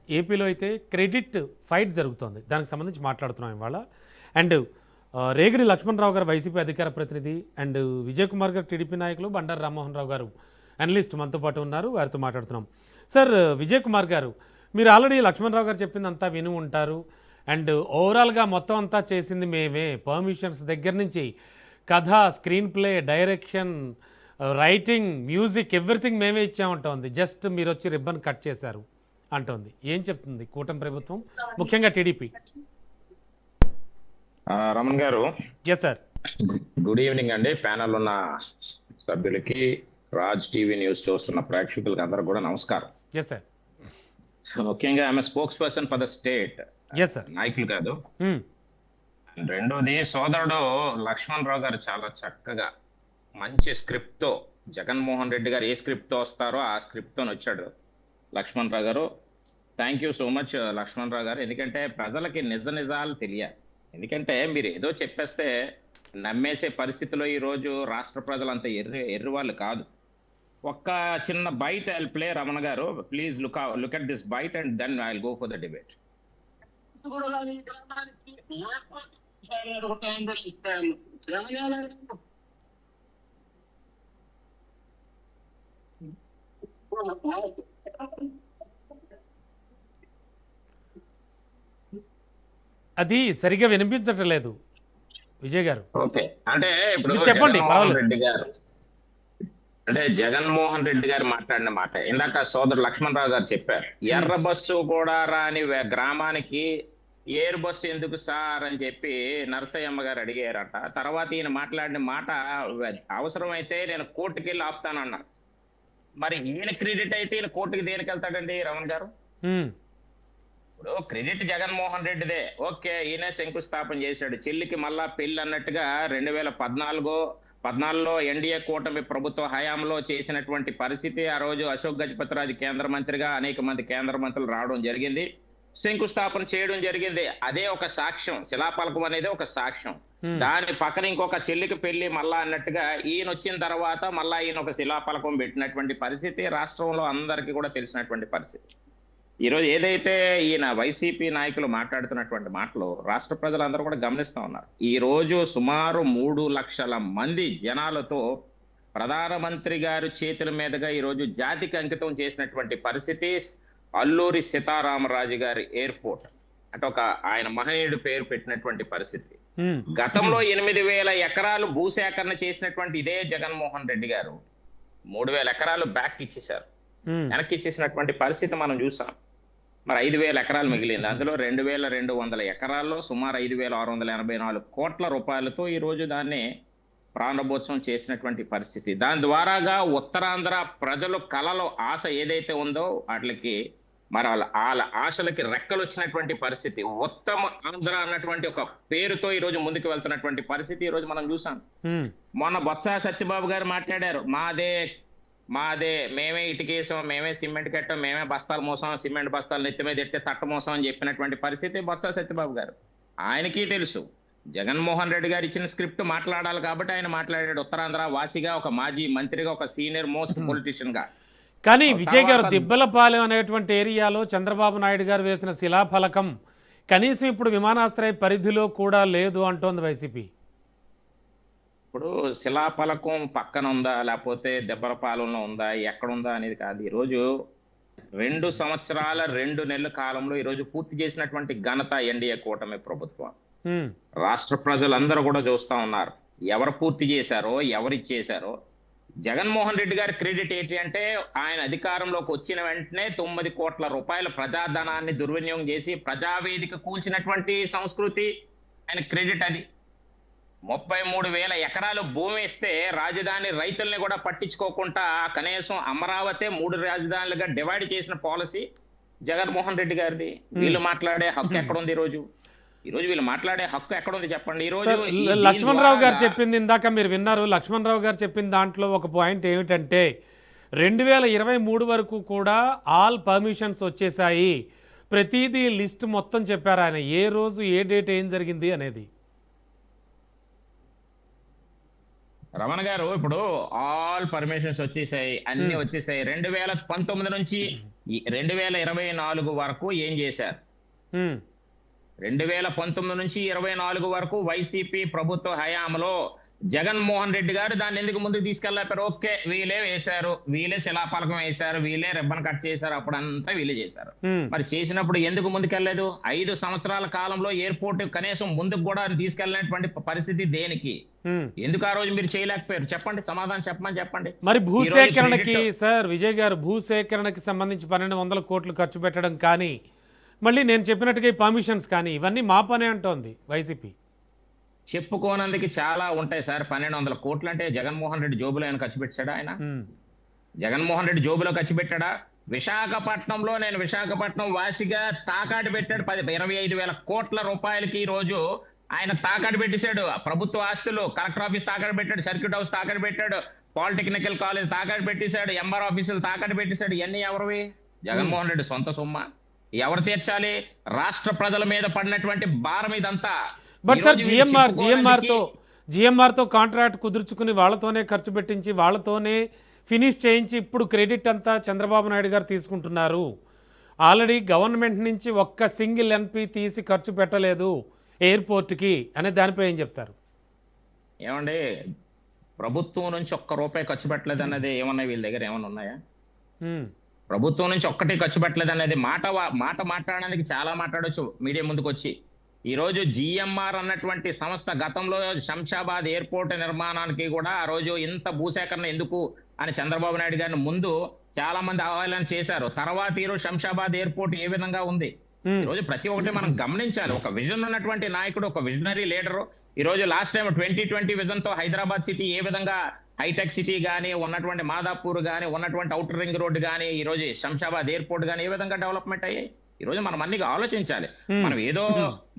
ఏపీలో అయితే క్రెడిట్ ఫైట్ జరుగుతోంది. దానికి సంబంధించి మాట్లాడుతున్నాం ఇవాళ. అండ్ రేగిడి లక్ష్మణరావు గారు వైసీపీ అధికార ప్రతినిధి, అండ్ విజయ్ కుమార్ గారు టీడీపీ నాయకులు, బండారు రామ్మోహన్ రావు గారు అనలిస్ట్ మనతో పాటు ఉన్నారు, వారితో మాట్లాడుతున్నాం. సార్ విజయ్ కుమార్ గారు, మీరు ఆల్రెడీ లక్ష్మణరావు గారు చెప్పిందంతా విని ఉంటారు. అండ్ ఓవరాల్గా మొత్తం అంతా చేసింది మేమే, పర్మిషన్స్ దగ్గర నుంచి కథ, screen play, direction, writing, music, everything మేమే ఇచ్చామంటోంది. జస్ట్ మీరు వచ్చి రిబ్బన్ కట్ చేశారు అంటోంది. ఏం చెప్తుంది కూటమి ప్రభుత్వం, ముఖ్యంగా టీడీపీ? రమణ్ గారు, ఎస్ సార్. గుడ్ ఈవినింగ్ అండి. ప్యానల్ ఉన్న సభ్యులకి, రాజ్ టీవీ న్యూస్ చూస్తున్న ప్రేక్షకులకు అందరూ కూడా నమస్కారం. Yes sir. ముఖ్యంగా ఆమె spokesperson for the state, yes sir. నాయకులు కాదు. రెండోది, సోదరుడు లక్ష్మణ్ రావు గారు చాలా చక్కగా మంచి స్క్రిప్ట్ తో, జగన్మోహన్ రెడ్డి గారు ఏ స్క్రిప్ట్ తో వస్తారో ఆ స్క్రిప్ట్ తో వచ్చాడు Lakshman Rao garu. Thank you so much Lakshman Rao garu. ఎందుకంటే ప్రజలకి నిజాలు తెలియాలి. ఎందుకంటే మీరు ఏదో చెప్పేస్తే నమ్మేసే పరిస్థితిలో ఈ రోజు రాష్ట్ర ప్రజలు అంత ఎర్రి వాళ్ళు కాదు. ఒక్క చిన్న byte I play. Ramana garu please look at this bite and then I will go for the debate. అది సరిగ్గా వినిపించటం లేదు విజయ్ గారు. ఓకే, అంటే ఇప్పుడు మీరు చెప్పండి, జగన్మోహన్ పర్వాలేదు. రెడ్డి గారు జగన్మోహన్ రెడ్డి గారు మాట్లాడిన మాట ఇందాక సోదరు లక్ష్మణ్ రావు గారు చెప్పారు. ఎర్ర బస్సు కూడా రాని గ్రామానికి ఎయిర్ బస్సు ఎందుకు సార్ అని చెప్పి నరసయ్యమ్మ గారు అడిగారట. తర్వాత ఈయన మాట్లాడిన మాట, అవసరమైతే నేను కోర్టుకి వెళ్ళి ఆపుతానన్నా. మరి ఈయన క్రెడిట్ అయితే ఈయన కోర్టుకి దేనికి వెళ్తాడండి రమణ్ గారు? ఇప్పుడు క్రెడిట్ జగన్మోహన్ రెడ్డిదే. ఓకే, ఈయన శంకుస్థాపన చేశాడు. చెల్లికి మళ్ళా పెళ్లి అన్నట్టుగా 2014లో ఎన్డీఏ కూటమి ప్రభుత్వ హయాంలో చేసినటువంటి పరిస్థితి. ఆ రోజు అశోక్ గజపతిరాజు కేంద్ర మంత్రిగా అనేక మంది కేంద్ర మంత్రులు రావడం జరిగింది, శంకుస్థాపన చేయడం జరిగింది. అదే ఒక సాక్ష్యం. శిలాఫలకం అనేది ఒక సాక్ష్యం. దాని పక్కన ఇంకొక చెల్లికి పెళ్లి మళ్ళా అన్నట్టుగా ఈయన వచ్చిన తర్వాత మళ్ళా ఈయన ఒక శిలాఫలకం పెట్టినటువంటి పరిస్థితి రాష్ట్రంలో అందరికీ కూడా తెలిసినటువంటి పరిస్థితి. ఈరోజు ఏదైతే ఈయన వైసీపీ నాయకులు మాట్లాడుతున్నటువంటి మాటలు రాష్ట్ర ప్రజలందరూ కూడా గమనిస్తూ ఉన్నారు. ఈ రోజు సుమారు 3 లక్షల మంది జనాలతో ప్రధానమంత్రి గారి చేతుల మీదుగా ఈరోజు జాతికి అంకితం చేసినటువంటి పరిస్థితి. అల్లూరి సీతారామరాజు గారి ఎయిర్పోర్ట్ అంటే ఒక ఆయన మహనీయుడు పేరు పెట్టినటువంటి పరిస్థితి. గతంలో 8,000 ఎకరాలు భూసేకరణ చేసినటువంటి ఇదే జగన్మోహన్ రెడ్డి గారు 3,000 ఎకరాలు బ్యాక్ ఇచ్చేశారు, వెనక్కి ఇచ్చేసినటువంటి పరిస్థితి మనం చూసాం. మరి 5,000 ఎకరాలు మిగిలింది. అందులో 2,200 ఎకరాల్లో సుమారు 5,684 కోట్ల రూపాయలతో ఈ రోజు దాన్ని ప్రారంభోత్సవం చేసినటువంటి పరిస్థితి. దాని ద్వారాగా ఉత్తరాంధ్ర ప్రజలు కళలో ఆశ ఏదైతే ఉందో వాటికి మరి వాళ్ళ ఆశలకి రెక్కలు వచ్చినటువంటి పరిస్థితి. ఉత్తమ ఆంధ్ర అన్నటువంటి ఒక పేరుతో ఈ రోజు ముందుకు వెళ్తున్నటువంటి పరిస్థితి ఈ రోజు మనం చూసాం. మొన్న బొత్స సత్యబాబు గారు మాట్లాడారు, మాదే మేమే ఇటుకేసాం, మేమే సిమెంట్ కట్టాం, మేమే బస్తాలు మోసాం, సిమెంట్ బస్తాలు నెత్తి మీద ఎత్తే తట్ట మోసాం అని చెప్పినటువంటి పరిస్థితి బొత్స సత్యబాబు గారు. ఆయనకి తెలుసు జగన్మోహన్ రెడ్డి గారు ఇచ్చిన స్క్రిప్ట్ మాట్లాడాలి కాబట్టి ఆయన మాట్లాడాడు. ఉత్తరాంధ్ర వాసిగా, ఒక మాజీ మంత్రిగా, ఒక సీనియర్ మోస్ట్ పొలిటీషియన్ గా. కానీ విజయ్ గారు, దిబ్బలపాలెం అనేటువంటి ఏరియాలో చంద్రబాబు నాయుడు గారు వేసిన శిలాఫలకం కనీసం ఇప్పుడు విమానాశ్రయ పరిధిలో కూడా లేదు అంటోంది వైసీపీ. ఇప్పుడు శిలాఫలకం పక్కన ఉందా లేకపోతే దెబ్బలపాలెంలో ఉందా ఎక్కడుందా అనేది కాదు. ఈరోజు 2 సంవత్సరాల 2 నెలల కాలంలో ఈరోజు పూర్తి చేసినటువంటి ఘనత ఎన్డీఏ కూటమి ప్రభుత్వం. రాష్ట్ర ప్రజలందరూ కూడా చూస్తా ఉన్నారు ఎవరు పూర్తి చేశారో, ఎవరు ఇచ్చేశారో. జగన్మోహన్ రెడ్డి గారి క్రెడిట్ ఏంటి అంటే ఆయన అధికారంలోకి వచ్చిన వెంటనే 9 కోట్ల రూపాయల ప్రజాధనాన్ని దుర్వినియోగం చేసి ప్రజావేదిక కూల్చినటువంటి సంస్కృతి ఆయన క్రెడిట్. అది 33,000 ఎకరాలు భూమి ఇస్తే రాజధాని రైతుల్ని కూడా పట్టించుకోకుండా కనీసం అమరావతి 3 రాజధానులుగా డివైడ్ చేసిన పాలసీ జగన్మోహన్ రెడ్డి గారిది. వీళ్ళు మాట్లాడే హక్కు ఎక్కడుంది? ఈరోజు వీళ్ళు మాట్లాడే హక్కు ఎక్కడుంది చెప్పండి? ఈరోజు లక్ష్మణ్ రావు గారు చెప్పింది ఇందాక మీరు విన్నారు. లక్ష్మణ్ రావు గారు చెప్పిన దాంట్లో ఒక పాయింట్ ఏమిటంటే 2023 వరకు కూడా ఆల్ పర్మిషన్స్ వచ్చేసాయి, ప్రతిదీ లిస్ట్ మొత్తం చెప్పారు ఆయన, ఏ రోజు ఏ డేట్ ఏం జరిగింది అనేది. రమణ గారు ఇప్పుడు ఆల్ పర్మిషన్స్ వచ్చేసాయి, అన్ని వచ్చేసాయి. 2019 నుంచి 2024 వరకు ఏం చేశారు? 2019 నుంచి 24 వరకు వైసీపీ ప్రభుత్వ హయాంలో జగన్మోహన్ రెడ్డి గారు దాన్ని ఎందుకు ముందుకు తీసుకెళ్లారు? ఓకే, వీళ్ళే వేశారు, వీళ్ళే శిలాఫలకం వేశారు, వీళ్ళే రిబ్బన్ కట్ చేశారు, అప్పుడంతా వీళ్ళే చేశారు. మరి చేసినప్పుడు ఎందుకు ముందుకెళ్లేదు? 5 సంవత్సరాల కాలంలో ఎయిర్పోర్ట్ కనీసం ముందుకు కూడా తీసుకెళ్ళినటువంటి పరిస్థితి దేనికి? ఎందుకు ఆ రోజు మీరు చేయలేకపోయారు? చెప్పండి, సమాధానం చెప్పండి. మరి భూసేకరణకి సార్ విజయ్ గారు, భూసేకరణకి సంబంధించి 1,200 కోట్లు ఖర్చు పెట్టడం కానీ, మళ్ళీ నేను చెప్పినట్టుగా ఈ పర్మిషన్స్ కానీ ఇవన్నీ మా పనే అంటోంది వైసీపీ. చెప్పుకోనందుకు చాలా ఉంటాయి సార్. 1,200 కోట్లు అంటే జగన్మోహన్ రెడ్డి జోబులో ఆయన ఖర్చు పెట్టాడా? ఆయన జగన్మోహన్ రెడ్డి జోబులో ఖర్చు పెట్టాడా? విశాఖపట్నంలో నేను విశాఖపట్నం వాసిగా తాకాటు పెట్టాడు 25,000 కోట్ల రూపాయలకి ఈ రోజు ఆయన తాకట్టు పెట్టేశాడు. ప్రభుత్వ ఆస్తులు, కలెక్టర్ ఆఫీస్ తాకట్టు పెట్టాడు, సర్క్యూట్ హౌస్ తాకట్టు పెట్టాడు, పాలిటెక్నికల్ కాలేజ్ తాకట్టు పెట్టేశాడు, ఎంఆర్ ఆఫీసులు తాకట్టు పెట్టేశాడు. ఇవన్నీ ఎవరివి? జగన్మోహన్ రెడ్డి సొంత సొమ్మ. ఎవరు తీర్చాలి? రాష్ట్ర ప్రజల మీద పడినటువంటి భారం ఇదంతా. బట్ సార్ ఈరోజు వీళ్ళు జిఎంఆర్తో కాంట్రాక్ట్ కుదుర్చుకుని వాళ్ళతోనే ఖర్చు పెట్టించి వాళ్ళతోనే ఫినిష్ చేయించి ఇప్పుడు క్రెడిట్ అంతా చంద్రబాబు నాయుడు గారు తీసుకుంటున్నారు. ఆల్రెడీ గవర్నమెంట్ నుంచి ఒక్క సింగిల్ ఎన్పి తీసి ఖర్చు పెట్టలేదు ఎయిర్పోర్ట్కి అనే దానిపై ఏం చెప్తారు? ఏమండి, ప్రభుత్వం నుంచి ఒక్క రూపాయి ఖర్చు పెట్టలేదు అన్నది ఏమన్నా వీళ్ళ దగ్గర ఏమన్నా ఉన్నాయా? ప్రభుత్వం నుంచి ఒక్కటి ఖర్చు పెట్టలేదు అనేది మాట మాట్లాడడానికి చాలా మాట్లాడొచ్చు మీడియా ముందుకు వచ్చి. ఈ రోజు జిఎంఆర్ అన్నటువంటి సంస్థ గతంలో శంషాబాద్ ఎయిర్పోర్ట్ నిర్మాణానికి కూడా ఆ రోజు ఇంత భూసేకరణ ఎందుకు అని చంద్రబాబు నాయుడు గారిని ముందు చాలా మంది ఆహ్వానం చేశారు. తర్వాత ఈరోజు శంషాబాద్ ఎయిర్పోర్ట్ ఏ విధంగా ఉంది? ఈ రోజు ప్రతి ఒక్కటి మనం గమనించాలి. ఒక విజన్ ఉన్నటువంటి నాయకుడు, ఒక విజనరీ లీడరు. ఈ రోజు లాస్ట్ టైం 2020 విజన్ తో హైదరాబాద్ సిటీ ఏ విధంగా హైటెక్ సిటీ గానీ, ఉన్నటువంటి మాదాపూర్ గానీ, ఉన్నటువంటి ఔటర్ రింగ్ రోడ్ గానీ, ఈ రోజు శంషాబాద్ ఎయిర్పోర్ట్ గానీ ఏ విధంగా డెవలప్మెంట్ అయ్యాయి? ఈ రోజు మనం అన్ని ఆలోచించాలి. మనం ఏదో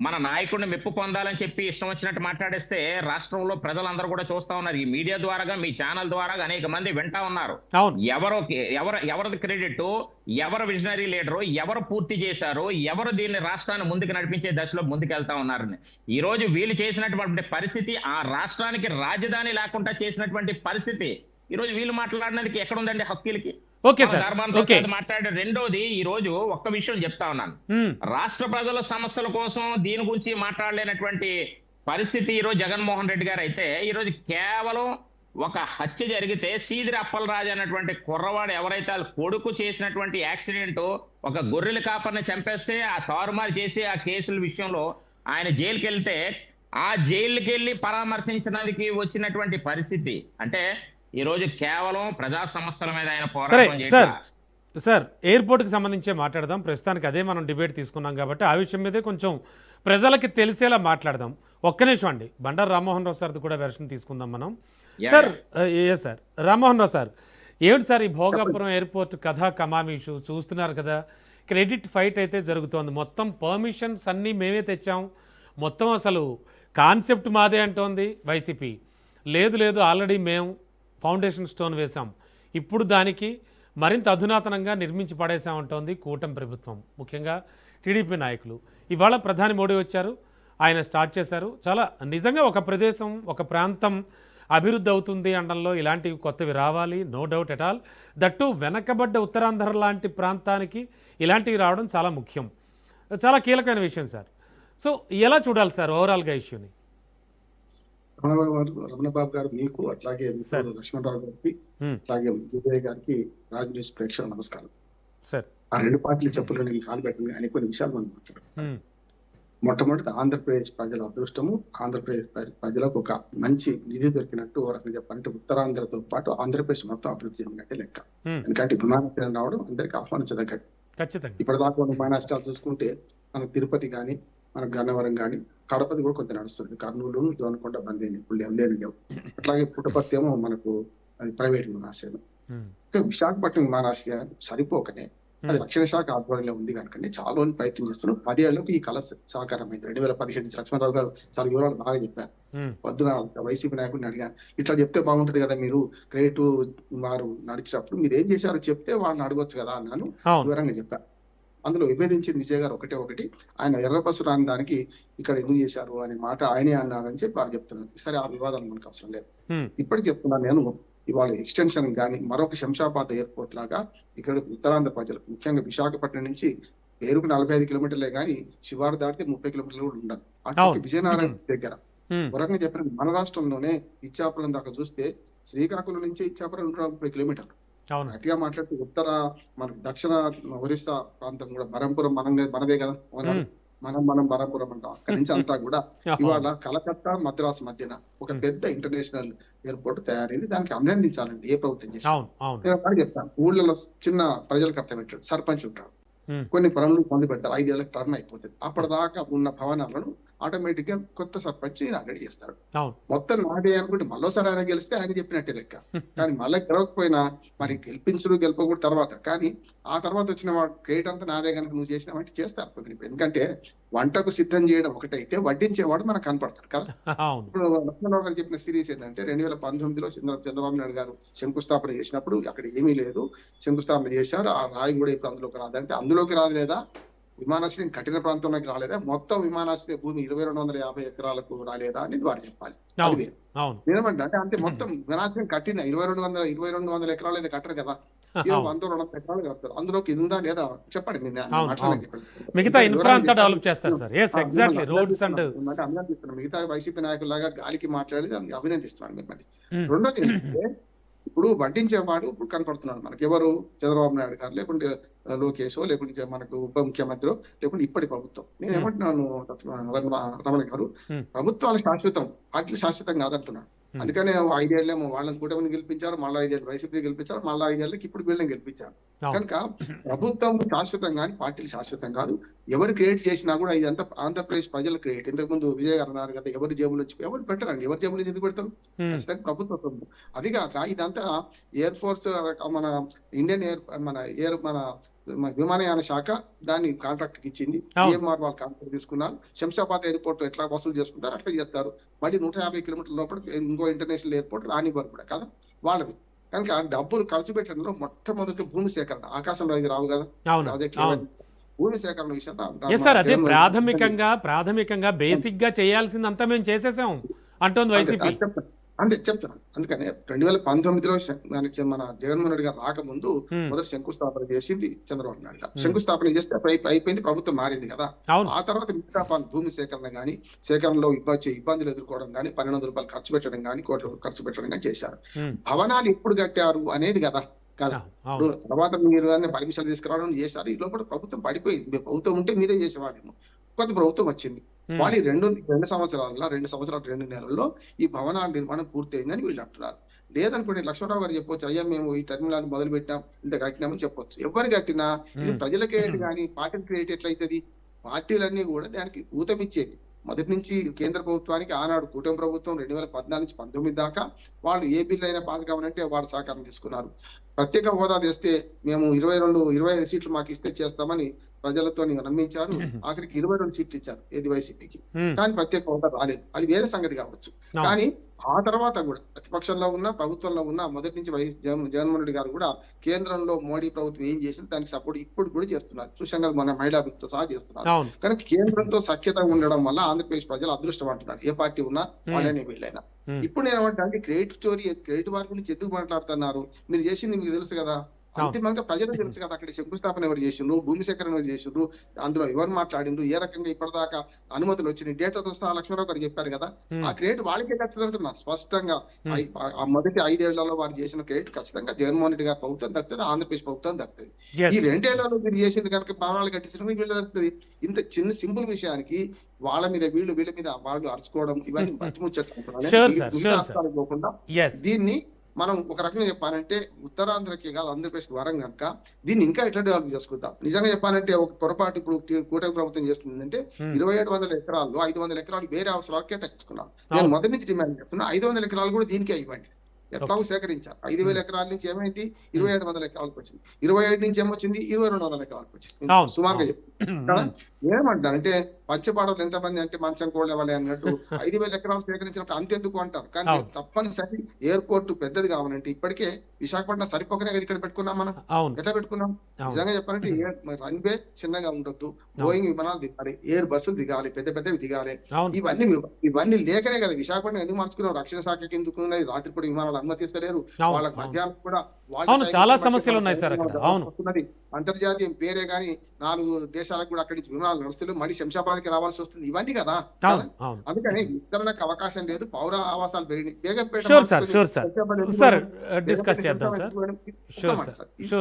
మన నాయకుడిని మెప్పు పొందాలని చెప్పి ఇష్టం వచ్చినట్టు మాట్లాడేస్తే రాష్ట్రంలో ప్రజలందరూ కూడా చూస్తా ఉన్నారు. ఈ మీడియా ద్వారా, మీ ఛానల్ ద్వారా అనేక మంది వింటా ఉన్నారు. ఎవరిది క్రెడిట్, ఎవరు విజనరీ లీడరు, ఎవరు పూర్తి చేశారు, ఎవరు దీన్ని రాష్ట్రాన్ని ముందుకు నడిపించే దశలో ముందుకెళ్తా ఉన్నారని. ఈ రోజు వీళ్ళు చేసినటువంటి పరిస్థితి, ఆ రాష్ట్రానికి రాజధాని లేకుండా చేసినటువంటి పరిస్థితి ఈ రోజు వీళ్ళు మాట్లాడినందుకు ఎక్కడుందండి హక్కులకి? మాట్లాడే రెండోది, ఈ రోజు ఒక్క విషయం చెప్తా ఉన్నాను. రాష్ట్ర ప్రజల సమస్యల కోసం దీని గురించి మాట్లాడలేనటువంటి పరిస్థితి ఈ రోజు జగన్మోహన్ రెడ్డి గారు అయితే, ఈ రోజు కేవలం ఒక హత్య జరిగితే సీదిరి అప్పలరాజు అన్నటువంటి కుర్రవాడు ఎవరైతే వాళ్ళ కొడుకు చేసినటువంటి యాక్సిడెంట్, ఒక గొర్రెల కాపర్ని చంపేస్తే ఆ తారుమారు చేసి ఆ కేసుల విషయంలో ఆయన జైలుకి వెళ్తే ఆ జైలుకి వెళ్ళి పరామర్శించడానికి వచ్చినటువంటి పరిస్థితి. అంటే ఈ రోజు కేవలం ప్రజా సమస్యల మీద ఆయన పోరాటం చేశారు. సార్, ఎయిర్పోర్ట్కి సంబంధించే మాట్లాడదాం. ప్రస్తుతానికి అదే మనం డిబేట్ తీసుకున్నాం కాబట్టి ఆ విషయం మీదే కొంచెం ప్రజలకి తెలిసేలా మాట్లాడదాం. ఒక్క నిమిషం అండి, బండారు రామ్మోహన్ రావు సార్ది కూడా వెర్షన్ తీసుకుందాం మనం. Sir sir Rammohan Rao sir, ఏమిటి సార్ ఈ భోగాపురం ఎయిర్పోర్ట్ కథా కమామీషు చూస్తున్నారు కదా? క్రెడిట్ ఫైట్ అయితే జరుగుతోంది. మొత్తం పర్మిషన్స్ అన్నీ మేమే తెచ్చాం, మొత్తం అసలు కాన్సెప్ట్ మాదే అంటోంది వైసీపీ. లేదు ఆల్రెడీ మేము ఫౌండేషన్ స్టోన్ వేశాం, ఇప్పుడు దానికి మరింత అధునాతనంగా నిర్మించి పడేసామంటోంది కూటమి ప్రభుత్వం, ముఖ్యంగా టీడీపీ నాయకులు. ఇవాళ ప్రధాని మోడీ వచ్చారు, ఆయన స్టార్ట్ చేశారు. చాలా నిజంగా ఒక ప్రదేశం, ఒక ప్రాంతం అభివృద్ధి అవుతుంది అనడంలో ఇలాంటివి కొత్తవి రావాలి, no doubt at all. That వెనకబడ్డ ఉత్తరాంధ్ర లాంటి ప్రాంతానికి ఇలాంటివి రావడం చాలా ముఖ్యం, చాలా కీలకమైన విషయం సార్. సో ఎలా చూడాలి సార్ ఓవరాల్గా ఇష్యూని? రమణబాబు గారు, మీకు అట్లాగే లక్ష్మణరావు గారికి, అట్లాగే విజయ్ గారికి, రాజ్ న్యూస్ ప్రేక్షకులు నమస్కారం సార్. ఆ రెండు పార్టీలు చెప్పులు కాలు పెట్టండి అని కొన్ని విషయాలు మనం మాట్లాడారు. మొట్టమొదటి ఆంధ్రప్రదేశ్ ప్రజల అదృష్టము, ఆంధ్రప్రదేశ్ ప్రజలకు ఒక మంచి నిధి దొరికినట్టు రకంగా చెప్పాలంటే ఉత్తరాంధ్రతో పాటు ఆంధ్రప్రదేశ్ మొత్తం అభివృద్ధి చెందినట్టే లెక్క. ఎందుకంటే విమానాశ్రయం రావడం అందరికి ఆహ్వానించదగ్గది. ఇప్పటిదాకా మన విమానాశ్రయాలు చూసుకుంటే మనకు తిరుపతి కానీ, మనకు గన్నవరం కానీ, కడపది కూడా కొంత నడుస్తుంది. కర్నూలు, దోనకొండ బంద్ అయింది, ఇప్పుడు లేవు. అట్లాగే పుట్టపర్తి ఏమో మనకు అది ప్రైవేట్ విమానాశ్రయం. విశాఖపట్నం విమానాశ్రయం సరిపోకనే అది రక్షణ శాఖ ఆధ్వర్యంలో ఉంది కనుక చాలా ప్రయత్నం చేస్తున్నాం. 10 ఏళ్లకు ఈ కళ సాకారమైంది. 2017 నుంచి లక్ష్మణరావు గారు చాలా వివరాలు బాగా చెప్పారు. పొద్దున వైసీపీ నాయకుడిని అడిగాను, ఇట్లా చెప్తే బాగుంటది కదా, మీరు క్రెడిట్ వారు నడిచినప్పుడు మీరు ఏం చేశారో చెప్తే వాళ్ళని అడగొచ్చు కదా అన్నాను, వివరంగా చెప్పారు. అందులో విభేదించింది విజయ్ గారు ఒకటి ఆయన ఎర్ర బస్సు రాని దానికి ఇక్కడ ఎందుకు చేశారు అనే మాట ఆయనే అన్నారని చెప్పి వారు చెప్తున్నారు. సరే, ఆ వివాదాలు మనకు అవసరం లేదు. ఇప్పటికి చెప్తున్నాను నేను, ఇవాళ ఎక్స్టెన్షన్ కానీ మరొక శంషాబాద్ ఎయిర్పోర్ట్ లాగా ఇక్కడ ఉత్తరాంధ్ర ప్రజలు, ముఖ్యంగా విశాఖపట్నం నుంచి పేరుకు 45 కిలోమీటర్లే కానీ శివారు దాటితే 30 కిలోమీటర్లు కూడా ఉండదు. అటు విజయనగరం దగ్గర వరంగా చెప్పిన మన రాష్ట్రంలోనే ఇచ్చాపురం దాకా చూస్తే శ్రీకాకుళం నుంచి ఇచ్చాపురం 130 కిలోమీటర్లు. గట్టిగా మాట్లాడితే ఉత్తర మనకు దక్షిణ ఒరిస్సా ప్రాంతం కూడా బరంపురం మనదే కదా, మనం బరంపురం అంటాం. అక్కడి నుంచి అంతా కూడా ఇవాళ కలకత్తా మద్రాసు మధ్యన ఒక పెద్ద ఇంటర్నేషనల్ ఎయిర్పోర్ట్ తయారైంది. దానికి అభినందించాలండి ఏ ప్రభుత్వం చేసి. నేను చెప్తాను, ఊళ్ళలో చిన్న ప్రజలకు అర్థమయ్యాడు, సర్పంచ్ ఉంటాడు, కొన్ని పనులు పొంది పెడతారు, 5 ఏళ్ళకి టర్న్ అయిపోతుంది. అప్పటిదాకా ఉన్న భవనాలను ఆటోమేటిక్ గా కొత్త సర్పంచ్ రెడీ చేస్తాడు. అవును. మొత్తం నాదే అనుకుంటే మళ్ళీసారి ఆయన గెలిస్తే ఆయన చెప్పినట్టే లెక్క. కానీ మళ్ళీ గెలవకపోయినా మరి గెలిపించడు గెలపకూడదు తర్వాత, కానీ ఆ తర్వాత వచ్చిన వాడు క్రెడిట్ అంతా నాదే కనుక నువ్వు చేసినావంటే చేస్తారు కుదిరిపోయి. ఎందుకంటే వంటకు సిద్ధం చేయడం ఒకటైతే వడ్డించేవాడు మనకు కనపడతాడు కదా. అవును. ఇప్పుడు లక్ష్మణరావు గారు చెప్పిన సిరీస్ ఏంటంటే 2019లో చంద్రబాబు నాయుడు గారు శంకుస్థాపన చేసినప్పుడు అక్కడ ఏమీ లేదు, శంకుస్థాపన చేశారు, ఆ రాయి కూడా ఇప్పుడు అందులోకి రాదంటే అందులోకి రాలేదా, విమానాశ్రయం కఠిన ప్రాంతంలోకి రాలేదా, మొత్తం విమానాశ్రయ భూమి 2250 ఎకరాలకు రాలేదా అనేది వారు చెప్పాలి. అది వేరు. అవును. నేనేమంటే అంటే మొత్తం విమానాశ్రయం కట్టిన 2200 ఎకరాలు అయితే కట్టరు కదా, 100-200 ఎకరాలు కడతారు. అందులోకి ఇది ఉందా లేదా చెప్పండి. మిగతా ఇన్ఫ్రా అంతా డెవలప్ చేస్తారు sir. Yes exactly. Roads and అభినందిస్తున్నాను మిగతా వైసీపీ నాయకులాగా గాలికి మాట్లాడి అభినందిస్తున్నాను మిమ్మల్ని. రెండోది ఏంటంటే ఇప్పుడు వడ్డించేవాడు ఇప్పుడు కనపడుతున్నాడు మనకి. ఎవరు? చంద్రబాబు నాయుడు గారు, లేకుంటే లోకేష్, లేకుంటే మనకు ఉప ముఖ్యమంత్రి, లేకుంటే ఇప్పటి ప్రభుత్వం. నేను ఏమంటున్నాను రమణ గారు, ప్రభుత్వాలు శాశ్వతం, పార్టీలు శాశ్వతం కాదంటున్నాను. అందుకనే 5 ఏళ్ళేమో వాళ్ళని కూటమిని గెలిపించారు, మళ్ళీ 5 ఏళ్ళు వైసీపీ గెలిపించారు, మళ్ళీ 5 ఏళ్ళకి ఇప్పుడు వీళ్ళని గెలిపించారు. కనుక ప్రభుత్వం శాశ్వతం కానీ పార్టీలు శాశ్వతం కాదు. ఎవరు క్రియేట్ చేసినా కూడా ఇదంతా ఆంధ్రప్రదేశ్ ప్రజలు క్రియేట్. ఇంతకు ముందు విజయ్ గారు అన్నారు కదా, ఎవరి జేబులు వచ్చి ఎవరు పెట్టరండి, ఎవరి జేబులు ఎందుకు పెడతారు? ఖచ్చితంగా ప్రభుత్వం. అది కాక ఇదంతా ఎయిర్ ఫోర్స్, మన ఇండియన్ మన విమానయాన శాఖ దాన్ని కాంట్రాక్ట్ ఇచ్చింది. జిఎంఆర్ వాళ్ళు కాంట్రాక్ట్ తీసుకున్నారు. శంషాబాద్ ఎయిర్పోర్ట్ ఎట్లా వసూలు చేసుకుంటారు అట్లా చేస్తారు. మళ్ళీ 150 కిలోమీటర్ల లోపల ఇంకో ఇంటర్నేషనల్ ఎయిర్పోర్ట్ రానివ్వరు కూడా కదా వాళ్ళది. కనుక డబ్బులు ఖర్చు పెట్టడంలో మొట్టమొదటి భూమి సేకరణ. ఆకాశంలో ఇది రావు కదా, అదే భూమి సేకరణ విషయంలో అదే ప్రాథమికంగా బేసిక్ గా చేయాల్సిందంతా మేము చేసేసాం అంటోంది వైసీపీ. అంటే చెప్తున్నాను. అందుకనే 2019లో మన జగన్మోహన్ రెడ్డి గారు రాకముందు మొదటి శంకుస్థాపన చేసింది చంద్రబాబు నాయుడు గారు. శంకుస్థాపన చేస్తే అయిపోయింది, ప్రభుత్వం మారింది కదా. ఆ తర్వాత మిగతా భూమి సేకరణ గానీ, సేకరణలో ఇబ్బందులు ఎదుర్కోవడం కానీ, 1200 రూపాయలు ఖర్చు పెట్టడం కానీ, కోట్ల ఖర్చు పెట్టడం కానీ చేశారు. భవనాలు ఎప్పుడు కట్టారు అనేది కదా. ఇప్పుడు తర్వాత మీరు పర్మిషన్ తీసుకురావడం చేశారు. ఈ లోపల ప్రభుత్వం పడిపోయింది. మీరు ప్రభుత్వం ఉంటే మీరే చేసేవాడేమో. కొత్త ప్రభుత్వం వచ్చింది. వాళ్ళు 2 సంవత్సరాలలో 2 సంవత్సరాలు 2 నెలల్లో ఈ భవనాల నిర్మాణం పూర్తయిందని వీళ్ళు అంటున్నారు. లేదనుకోండి లక్ష్మణరావు గారు చెప్పొచ్చు, అయ్యా మేము ఈ టెర్మినల్ మొదలు పెట్టాం, ఇంత కట్టినామని చెప్పొచ్చు. ఎవరు కట్టినా ఇది ప్రజల క్రియేట్ కానీ పార్టీలు క్రియేట్ ఎట్లయితుంది? పార్టీలన్నీ కూడా దానికి ఊతమిచ్చేది. మొదటి నుంచి కేంద్ర ప్రభుత్వానికి ఆనాడు కూటమి ప్రభుత్వం 2014 నుంచి 19 దాకా వాళ్ళు ఏ బిల్లు అయినా పాస్ కావాలంటే వాళ్ళు సహకారం తీసుకున్నారు. ప్రత్యేక హోదా తెస్తే మేము 25 సీట్లు మాకు ఇస్తే చేస్తామని ప్రజలతో నమ్మించారు. ఆఖరికి 22 సీట్లు ఇచ్చారు ఏది వైసీపీకి. కానీ ప్రత్యేక హోదా రాలేదు. అది వేరే సంగతి కావచ్చు. కానీ ఆ తర్వాత కూడా ప్రతిపక్షంలో ఉన్న ప్రభుత్వంలో ఉన్న మొదటి నుంచి జగన్మోహన్ రెడ్డి గారు కూడా కేంద్రంలో మోడీ ప్రభుత్వం ఏం చేసినా దానికి సపోర్ట్ ఇప్పుడు కూడా చేస్తున్నారు. చూసాం కదా, మన మహిళా అభివృద్ధితో సహా చేస్తున్నారు. కానీ కేంద్రంతో సఖ్యత ఉండడం వల్ల ఆంధ్రప్రదేశ్ ప్రజలు అదృష్టం అంటున్నారు. ఏ పార్టీ ఉన్నా వాళ్ళని వీళ్ళైనా. ఇప్పుడు నేను ఏమంటే క్రెడిట్ వారి గురించి ఎందుకు మాట్లాడుతున్నారు? మీరు చేసింది మీకు తెలుసు కదా. అంతిమంగా ప్రజలకు తెలుసు కదా అక్కడ శంకుస్థాపన ఎవరు చేసిండ్రు, భూమి సేకరణ ఎవరు చేసిండ్రు, అందులో ఎవరు మాట్లాడిండ్రు, ఏ రకంగా ఇప్పటిదాకా అనుమతులు వచ్చినాయి, డేటాతో సహా లక్ష్మణరావు గారు చెప్పారు కదా. ఆ క్రెడిట్ వాళ్ళకే దక్కుతుంటున్నా స్పష్టంగా. ఆ మొదటి 5 ఏళ్లలో వారు చేసిన క్రెడిట్ ఖచ్చితంగా జగన్మోహన్ రెడ్డి గారి ప్రభుత్వం దక్కుతుంది, ఆంధ్రప్రదేశ్ ప్రభుత్వం దక్కుతుంది. ఈ 2 ఏళ్లలో మీరు చేసిన కనుక భవనాలు కట్టించడం వీళ్ళు దక్కుతుంది. ఇంత చిన్న సింపుల్ విషయానికి వాళ్ళ మీద వీళ్ళ మీద వాళ్ళు అరుచుకోవడం ఇవన్నీ పోకుండా దీన్ని మనం ఒక రకంగా చెప్పాలంటే ఉత్తరాంధ్రకి కాదు ఆంధ్రప్రదేశ్ వరం కనుక దీన్ని ఇంకా ఎట్లా డెవలప్ చేసుకుందాం. నిజంగా చెప్పాలంటే ఒక పొరపాటు ఇప్పుడు కూటమి ప్రభుత్వం చేస్తుందంటే 2700 ఎకరాల్లో 500 ఎకరాలు వేరే అవసరాలు కేటాయించుకున్నాం. నేను మొదటి నుంచి డిమాండ్ చేస్తున్నా 500 ఎకరాలు కూడా దీనికే ఇవ్వండి. ఎట్లాగో సేకరించారు. 5000 ఎకరాల నుంచి ఏమైంది 2700 ఎకరాలకు వచ్చింది. 27 నుంచి ఏమొచ్చింది 2200 ఎకరాలకు వచ్చింది. సుమారుగా చెప్తాను. ఏమంటారంటే పంచపాడలు ఎంతమంది అంటే మంచం కోళ్ళే అన్నట్టు 5000 ఎకరాలు సేకరించినప్పుడు అంతెందుకు అంటారు. కానీ తప్పనిసరి ఎయిర్పోర్ట్ పెద్దది కావాలంటే ఇప్పటికే విశాఖపట్నం సరిపోకనే ఇక్కడ పెట్టుకున్నాం. మనం ఎట్లా పెట్టుకున్నాం? నిజంగా చెప్పాలంటే రన్వే చిన్నగా ఉండొద్దు, బోయింగ్ విమానాలు దిగాలి, ఎయిర్ బస్సులు దిగాలి, పెద్దవి దిగాలి. ఇవన్నీ లేకనే కదా విశాఖపట్నం ఎందుకు మార్చుకున్నాం? రక్షణ శాఖకి ఎందుకు రాత్రిపూట విమానాలు అనుమతిస్తలేరు. వాళ్ళకి మధ్యాహ్నం కూడా చాలా సమస్యలు ఉన్నాయి సార్. అంతర్జాతీయ పేరే గానీ 4 దేశాలకు కూడా అక్కడి నుంచి విమానాలు నడుస్తున్నాయి. మళ్ళీ శంషాబాద్కి రావాల్సి వస్తుంది. ఇవన్నీ కదా. అందుకని విస్తరణకు అవకాశం లేదు. పౌర ఆవాసాలు పెరిగినాయి.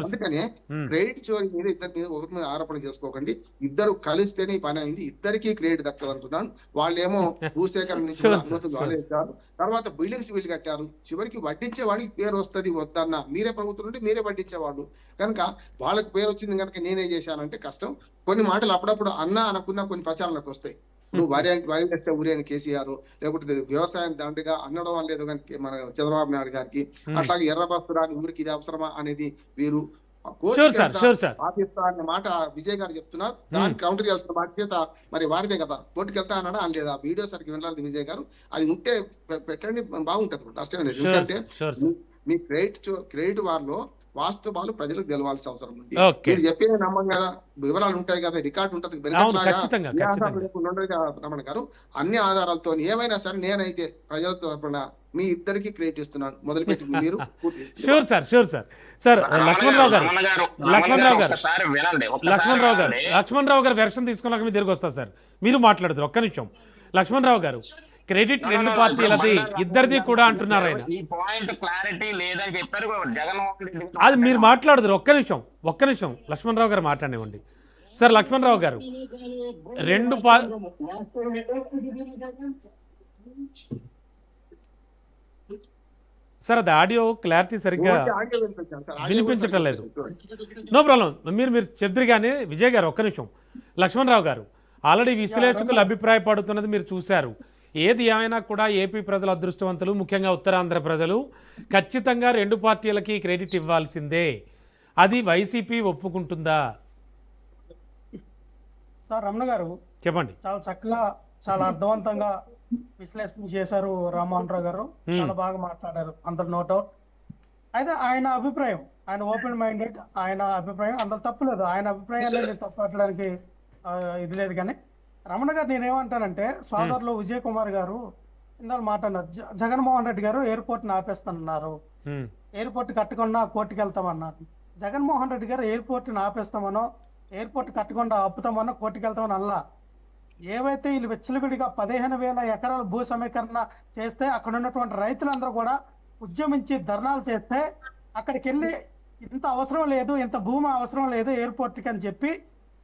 అందుకనే క్రెడిట్ చోరీ మీద ఇద్దరి మీద ఒకరి మీద ఆరోపణ చేసుకోకండి. ఇద్దరు కలిస్తేనే పని అయింది. ఇద్దరికి క్రెడిట్ దక్కదు అంటున్నాను. వాళ్ళేమో భూసేకరణ నుంచి అనుమతులు వాళ్ళే ఇచ్చారు. తర్వాత బిల్డింగ్స్ వీళ్ళు కట్టారు. చివరికి వడ్డించే వాడికి పేరు వస్తుంది వద్దన్న మీరే ప్రభుత్వం నుండి మీరే వడ్డించేవాళ్ళు కనుక వాళ్ళకి పేరు వచ్చింది కనుక నేనే చేశానంటే కష్టం. కొన్ని మాటలు అప్పుడప్పుడు అన్నా అనకున్నా కొన్ని ప్రచారాలకు వస్తాయి. నువ్వు వరి వేస్తే ఊరి అని కేసీఆర్, లేకపోతే వ్యవసాయం దండగా అనడం లేదు కానీ మన చంద్రబాబు నాయుడు గారికి, అట్లాగే ఎర్ర బస్సు రాని ఊరికి ఇది అవసరమా అనేది వీరు పాకిస్తాన్ అన్న మాట విజయ్ గారు చెప్తున్నారు. దానికి కౌంటర్ చేయాల్సిన బాధ్యత మరి వారిదే కదా. కోర్టుకి వెళ్తా అన్నాడా అని లేదా వీడియో సరికి వినాలి విజయ్ గారు. అది ఉంటే పెట్టండి, బాగుంటది. నష్టం లేదు. ఎందుకంటే మీ క్రెడిట్ వారిలో వాస్తవాలు ప్రజలకు తెలవాల్సిన అవసరం ఉంది. మీరు చెప్పేది నమ్మం కదా, వివరాలు ఉంటాయి కదా, రికార్డు ఉంటుంది రమణ గారు. అన్ని ఆధారాలతో ఏమైనా సరే నేనైతే ప్రజల తరపున మీ ఇద్దరికి క్రెడిట్ ఇస్తున్నాను. మొదలుపెట్టి మీరు షూర్ సార్ లక్ష్మణరావు గారు వెర్షన్ తీసుకున్నాక మీ దగ్గరికి వస్తా సార్. మీరు మాట్లాడతారు. ఒక్క నిమిషం లక్ష్మణరావు గారు. క్రెడిట్ రెండు పార్టీలది, ఇద్దరిది కూడా అంటున్నారు ఆయన. ఈ పాయింట్ క్లారిటీ లేదని చెప్పారు జగన్మోహన్ రెడ్డి. అది మీరు మాట్లాడదురు. ఒక్క నిమిషం లక్ష్మణరావు గారు మాట్లాడివ్వండి. సార్ లక్ష్మణరావు గారు, రెండు సార్ అది ఆడియో క్లారిటీ సరిగ్గా వినిపించటం లేదు. నో ప్రాబ్లం, మీరు చెప్తారు కానీ విజయ్ గారు ఒక్క నిమిషం. లక్ష్మణరావు గారు, ఆల్రెడీ విశ్లేషకులు అభిప్రాయపడుతున్నది మీరు చూశారు. ఏది ఏమైనా కూడా ఏపీ ప్రజలు అదృష్టవంతులు, ముఖ్యంగా ఉత్తరాంధ్ర ప్రజలు ఖచ్చితంగా రెండు పార్టీలకి క్రెడిట్ ఇవ్వాల్సిందే. అది వైసీపీ ఒప్పుకుంటుందా? సార్ రమణ గారు చెప్పండి. చాలా చక్కగా, చాలా అర్థవంతంగా విశ్లేషణ చేశారు రామ్మోహన్ రావు గారు. చాలా బాగా మాట్లాడారు, అందరు నో డౌట్. అయితే ఆయన అభిప్రాయం, ఆయన ఓపెన్ మైండెడ్, ఆయన అభిప్రాయం అందులో తప్పులేదు. ఆయన అభిప్రాయాన్ని తప్పట్డానికి ఇది లేదు. కానీ రమణ గారు నేనేమంటానంటే, సోదరులు విజయ్ కుమార్ గారు ఇందాక మాట్లాడారు, జగన్మోహన్ రెడ్డి గారు ఎయిర్పోర్ట్ని ఆపేస్తానన్నారు, ఎయిర్పోర్ట్ కట్టకుండా కోర్టుకు వెళ్తామన్నారు. జగన్మోహన్ రెడ్డి గారు ఎయిర్పోర్ట్ని ఆపేస్తామనో, ఎయిర్పోర్ట్ కట్టకుండా ఆపుతామనో, కోర్టుకు వెళ్తామని అల్లా. ఏవైతే వీళ్ళు విచ్చలవిడిగా 15,000 ఎకరాల భూ సమీకరణ చేస్తే అక్కడ ఉన్నటువంటి రైతులందరూ కూడా ఉద్యమించి ధర్నాలు చేస్తే అక్కడికి వెళ్ళి ఇంత అవసరం లేదు, ఇంత భూమి అవసరం లేదు ఎయిర్పోర్ట్కి అని చెప్పి,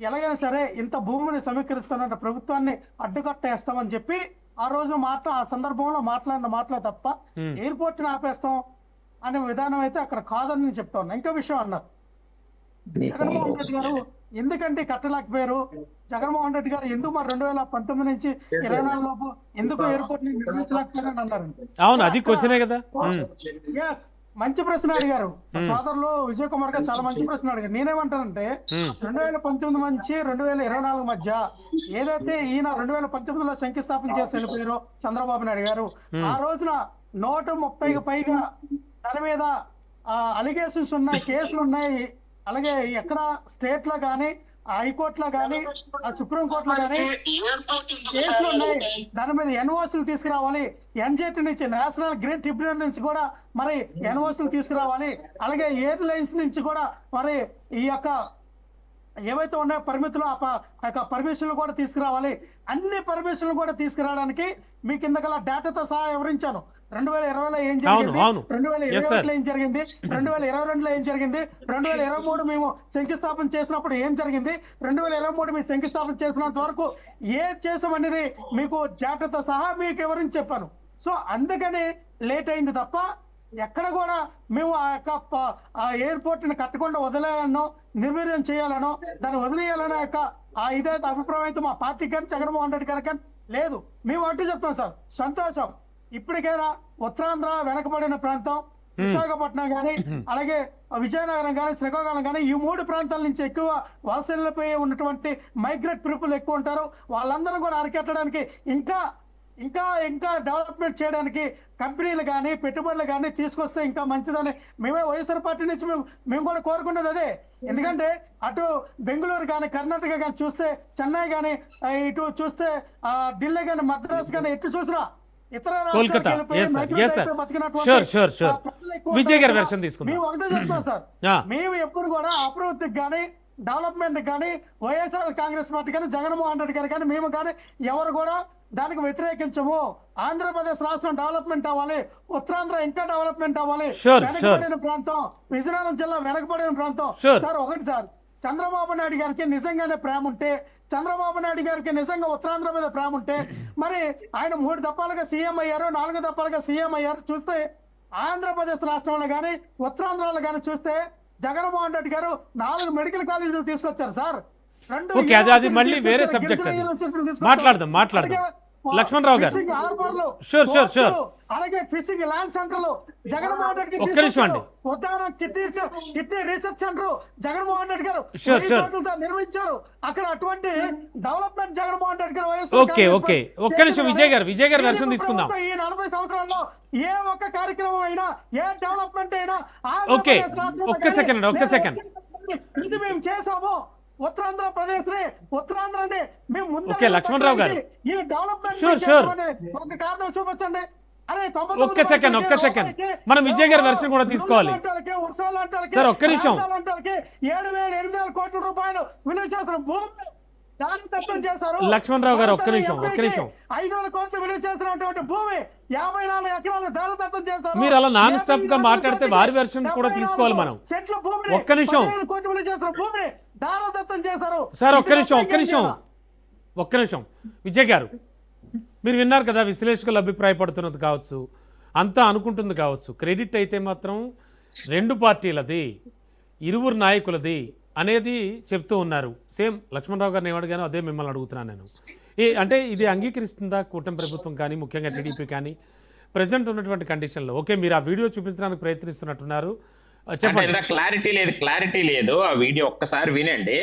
ఎలాగైనా సరే ఇంత భూమిని సమీకరిస్తున్న ప్రభుత్వాన్ని అడ్డుకట్టేస్తామని చెప్పి ఆ రోజు ఆ సందర్భంలో మాట్లాడిన మాటలే తప్ప ఎయిర్పోర్ట్ని ఆపేస్తాం అనే విధానం అయితే అక్కడ కాదని నేను చెప్తా ఉన్నా. ఇంకో విషయం అన్నారు, జగన్మోహన్ రెడ్డి గారు ఎందుకంటే కట్టలేకపోయారు, జగన్మోహన్ రెడ్డి గారు ఎందుకు మరి 2019 నుంచి 24 లోపు ఎందుకు ఎయిర్పోర్ట్ ని నిర్మించలేకపోయారని అన్నారు. అవును, అది క్వశ్చనే కదా. మంచి ప్రశ్న అడిగారు సోదరులు విజయ్ కుమార్ గారు, చాలా మంచి ప్రశ్న అడిగారు. నేనేమంటానంటే 2019 నుంచి 2024 మధ్య ఏదైతే ఈయన 2019లో శంకుస్థాపన చేసి వెళ్ళిపోయారో చంద్రబాబు నాయుడు గారు, ఆ రోజున 130కి పైగా దాని మీద అలిగేషన్స్ ఉన్నాయి, కేసులు ఉన్నాయి. అలాగే ఎక్కడ స్టేట్ లో గానీ, హైకోర్టులో గానీ, సుప్రీంకోర్టులో గానీ కేసులు ఉన్నాయి. దాని మీద ఎన్ఓసీలు తీసుకురావాలి, ఎన్జిటి నుంచి, నేషనల్ గ్రీన్ ట్రిబ్యునల్ నుంచి కూడా మరి ఎన్ఓసీలు తీసుకురావాలి. అలాగే ఎయిర్లైన్స్ నుంచి కూడా మరి ఈ యొక్క ఏవైతే ఉన్నాయో పరిమితులు, ఆ పర్మిషన్లు కూడా తీసుకురావాలి. అన్ని పర్మిషన్లు కూడా తీసుకురావడానికి మీ కింద గల డేటాతో సహా వివరించాను. 2020లో ఏం జరిగింది, 2021లో ఏం జరిగింది, 2022లో ఏం జరిగింది, 2023 మేము శంకుస్థాపన చేసినప్పుడు ఏం జరిగింది, 2023 మేము శంకుస్థాపన చేసినంత వరకు ఏం చేసామనేది మీకు డేటాతో సహా మీకు వివరించి చెప్పాను. సో అందుకని లేట్ అయింది తప్ప ఎక్కడ కూడా మేము ఆ యొక్క ఎయిర్పోర్ట్ ని కట్టకుండా వదిలేయాలనో, నిర్వీర్యం చేయాలనో, దాన్ని వదిలేయాలనో యొక్క ఇదైతే అభిప్రాయం అయితే మా పార్టీకి కానీ జగన్మోహన్ రెడ్డి గారికి కానీ లేదు. మేము అట్టు చెప్తాం సార్, సంతోషం. ఇప్పటికైనా ఉత్తరాంధ్ర వెనకబడిన ప్రాంతం, విశాఖపట్నం కానీ, అలాగే విజయనగరం కానీ, శ్రీకాకుళం కానీ, ఈ 3 ప్రాంతాల నుంచి ఎక్కువ వలసల్లిపోయి ఉన్నటువంటి మైగ్రేట్ పీపుల్ ఎక్కువ ఉంటారు. వాళ్ళందరూ కూడా అరికెట్టడానికి ఇంకా డెవలప్మెంట్ చేయడానికి కంపెనీలు కానీ, పెట్టుబడులు కానీ తీసుకొస్తే ఇంకా మంచిదని మేమే వైఎస్ఆర్ పార్టీ నుంచి మేము కూడా కోరుకున్నది అదే. ఎందుకంటే అటు బెంగళూరు కానీ, కర్ణాటక కానీ చూస్తే, చెన్నై కానీ, ఇటు చూస్తే ఢిల్లీ కానీ, మద్రాసు కానీ, ఎటు చూసినా ఇతర కోల్కతా. విజయ్ గారి వెర్షన్ తీసుకుందాం. మేము ఒకటే చెప్తాం సార్, మేము ఎప్పుడు కూడా అభివృద్ధికి కానీ, డెవలప్మెంట్ కానీ, వైఎస్ఆర్ కాంగ్రెస్ పార్టీ కానీ, జగన్మోహన్ రెడ్డి గారు కానీ, మేము కానీ ఎవరు కూడా దానికి వ్యతిరేకించము. ఆంధ్రప్రదేశ్ రాష్ట్రం డెవలప్మెంట్ అవ్వాలి, ఉత్తరాంధ్ర ఇంకా డెవలప్మెంట్ అవ్వాలి. వెనకబడిన ప్రాంతం విజయనగరం జిల్లా వెనకబడిన ప్రాంతం సార్. ఒకటి సార్, చంద్రబాబు నాయుడు గారికి నిజంగానే ప్రేమ ఉంటే, చంద్రబాబు నాయుడు గారికి నిజంగా ఉత్తరాంధ్ర మీద ప్రేమ ఉంటే మరి ఆయన 3 దఫాలుగా సీఎం అయ్యారు, 4 దఫాలుగా సీఎం అయ్యారు. చూస్తే ఆంధ్రప్రదేశ్ రాష్ట్రంలో కానీ, ఉత్తరాంధ్రలో కానీ చూస్తే జగన్మోహన్ రెడ్డి గారు 4 మెడికల్ కాలేజీలు తీసుకొచ్చారు సార్. రెండు ఓకే, అది మళ్ళీ వేరే సబ్జెక్ట్ అది. మాట్లాడదాం. లక్ష్మణరావు గారు. Sure. అలాగే ఫిషింగ్ ల్యాండ్ సెంటర్లు జగన్మోహన్ రెడ్డి ఒక్క నిమిషం అండి. ఉద్దాన kidney research centre Jaganmohan Reddy గారు Sure. నిర్మించారు. అక్కడ అటువంటి డెవలప్మెంట్ జగన్మోహన్ రెడ్డి గారు ఓకే ఒక్క నిమిషం విజయ్ గారు వెర్షన్ తీసుకుందాం. ఈ 40 సంవత్సరాల్లో ఏ ఒక్క కార్యక్రమం అయినా, ఏ డెవలప్మెంట్ అయినా ఓకే, ఒక్క సెకండ్. ఇది మేము చేసాము. ఉత్తరాంధ్రని మేము ముందు ఓకే, లక్ష్మణరావు గారు. ఈ డెవలప్మెంట్ Sure. ఒక కారణం చూపించండి. ఒక్క సెకండ్. మనం విజయ్ గారి వెర్షన్ కూడా తీసుకోవాలి. సార్, ఒక్క నిమిషం. 7,000 కోట్ల రూపాయలు విలువ చేసిన భూమి దానదత్తం చేశారు. లక్ష్మణరావు గారు ఒక్క నిమిషం. 5,000 కోట్లు విలువ చేసినటువంటి భూమి 54 ఎకరాలు దానదత్తం చేశారు. మీరు అలా నాన్ స్టాప్ గా మాట్లాడితే వారి వెర్షన్స్ కూడా తీసుకోవాలి మనం. చెట్ల భూమి ఒక్క నిమిషం. 15,000 కోట్లు విలువ చేసిన భూమిని దానదత్తం చేశారు. సార్ ఒక్క నిమిషం. విజయ్ గారు, మీరు విన్నారు కదా, విశ్లేషకులు అభిప్రాయపడుతున్నది కావచ్చు, అంతా అనుకుంటుంది కావచ్చు, క్రెడిట్ అయితే మాత్రం 2 పార్టీలది, ఇరువురు నాయకులది అనేది చెప్తూ ఉన్నారు. సేమ్ లక్ష్మణరావు గారిని ఏమడిగానో అదే మిమ్మల్ని అడుగుతున్నాను నేను. అంటే ఇది అంగీకరిస్తుందా కూటమి ప్రభుత్వం కానీ, ముఖ్యంగా టీడీపీ కానీ ప్రజెంట్ ఉన్నటువంటి కండిషన్లో? ఓకే, మీరు ఆ వీడియో చూపించడానికి ప్రయత్నిస్తున్నట్టున్నారు, చెప్పండి. క్లారిటీ లేదు ఆ వీడియో ఒక్కసారి వినండి.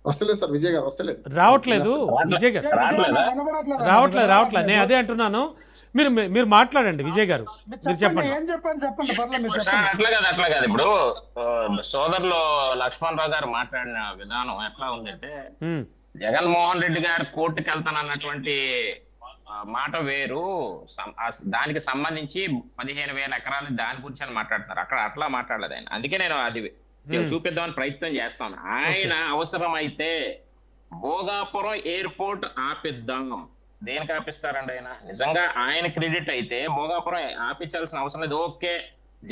వస్తలేదు సార్, విజయ్ గారు వస్తలేదు. రావట్లేదు విజయ్ గారు, రావట్లేదు. నేను అదే అంటున్నాను. మీరు మాట్లాడండి విజయ్ గారు, మీరు చెప్పండి. అట్లా కాదు. ఇప్పుడు సోదరులు లక్ష్మణరావు గారు మాట్లాడిన విధానం ఎట్లా ఉందంటే, జగన్మోహన్ రెడ్డి గారు కోర్టుకు వెళ్తానన్నటువంటి మాట వేరు, దానికి సంబంధించి 15,000 ఎకరాలు దాని గురించి అని మాట్లాడుతున్నారు. అక్కడ అట్లా మాట్లాడలేదు ఆయన. అందుకే నేను అది చూపిద్దామని ప్రయత్నం చేస్తాను. ఆయన అవసరం అయితే భోగాపురం ఎయిర్పోర్ట్ ఆపిద్దాం. దేనికి ఆపిస్తారండి ఆయన? నిజంగా ఆయన క్రెడిట్ అయితే భోగాపురం ఆపించాల్సిన అవసరం లేదు. ఓకే,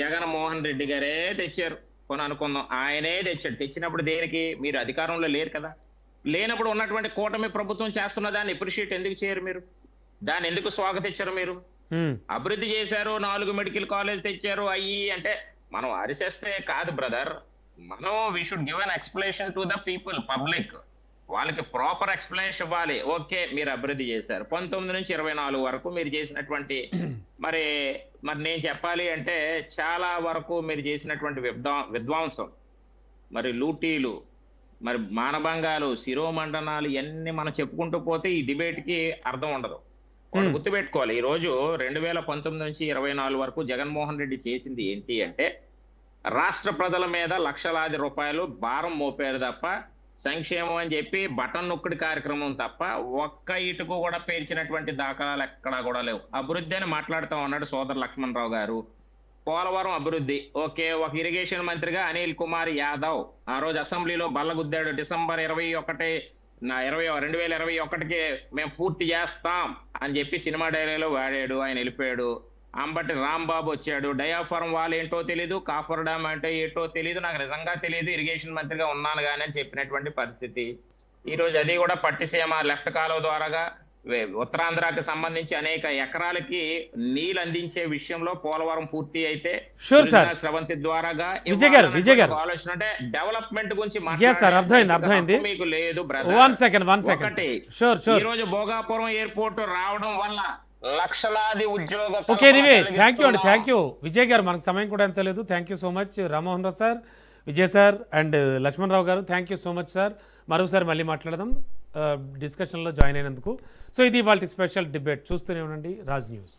జగన్మోహన్ రెడ్డి గారే తెచ్చారు కొని అనుకుందాం, ఆయనే తెచ్చాడు. తెచ్చినప్పుడు దేనికి? మీరు అధికారంలో లేరు కదా. లేనప్పుడు ఉన్నటువంటి కూటమి ప్రభుత్వం చేస్తున్న దాన్ని అప్రిషియేట్ ఎందుకు చేయరు మీరు? దాన్ని ఎందుకు స్వాగతించరు మీరు? అభివృద్ధి చేశారు, 4 మెడికల్ కాలేజ్ తెచ్చారు, అయ్యి అంటే మనం అరిసేస్తే కాదు బ్రదర్. మనం we should give an explanation to the people, public. వాళ్ళకి ప్రాపర్ ఎక్స్ప్లెనేషన్ ఇవ్వాలి. ఓకే, మీరు అభివృద్ధి చేశారు 19 నుంచి 24 వరకు మీరు చేసినటువంటి మరి నేను చెప్పాలి అంటే చాలా వరకు మీరు చేసినటువంటి విధ్వంసం, మరి లూటీలు, మరి మానభంగాలు, శిరోమండనాలు ఇవన్నీ మనం చెప్పుకుంటూ పోతే ఈ డిబేట్కి అర్థం ఉండదు. వాళ్ళు గుర్తుపెట్టుకోవాలి, ఈ రోజు 2019 నుంచి 24 వరకు జగన్మోహన్ రెడ్డి చేసింది ఏంటి అంటే, రాష్ట్ర ప్రజల మీద లక్షలాది రూపాయలు భారం మోపారు తప్ప, సంక్షేమం అని చెప్పి బటన్ నొక్కుడి కార్యక్రమం తప్ప ఒక్క ఇటుకు కూడా పేర్చినటువంటి దాఖలాలు ఎక్కడా కూడా లేవు. అభివృద్ధి అని మాట్లాడుతూ ఉన్నాడు సోదరు లక్ష్మణరావు గారు. పోలవరం అభివృద్ధి, ఓకే, ఒక ఇరిగేషన్ మంత్రిగా అనిల్ కుమార్ యాదవ్ ఆ రోజు అసెంబ్లీలో బల్లగుద్దాడు. డిసెంబర్ 2021కి మేము పూర్తి చేస్తాం అని చెప్పి సినిమా డైలాగ్లో వాడాడు. ఆయన వెళ్ళిపోయాడు. అంబటి రాంబాబు వచ్చాడు. డయాఫారం వాల్ ఏంటో తెలీదు, కాఫర్ డ్యామ్ అంటే ఏంటో తెలీదు, నాకు నిజంగా తెలియదు, ఇరిగేషన్ మంత్రిగా ఉన్నాను కానీ అని చెప్పినటువంటి పరిస్థితి. ఈ రోజు అది కూడా పట్టిసీమ లెఫ్ట్ కాలువ ద్వారాగా ఉత్తరాంధ్రకి సంబంధించి అనేక ఎకరాలకి నీళ్ళు అందించే విషయంలో పోలవరం పూర్తి అయితే స్రవంతి ద్వారాగా ఆలోచన అంటే డెవలప్మెంట్ గురించి అర్థమైంది మీకు లేదు. ఈ రోజు భోగాపురం ఎయిర్పోర్ట్ రావడం వల్ల లక్షలాది ఉద్యోగ. థ్యాంక్ యూ విజయ్ గారు. మనకు సమయం కూడా ఎంత లేదు. Thank you so much Rammohan Rao sir, Vijay sir and Lakshmanarao garu. Thank you so much sir. మరోసారి మళ్ళీ మాట్లాడదాం డిస్కషన్లో జాయిన్ అయినందుకు. సో ఇది ఇవాళ స్పెషల్ డిబేట్. చూస్తూనే ఉండండి రాజ్ న్యూస్.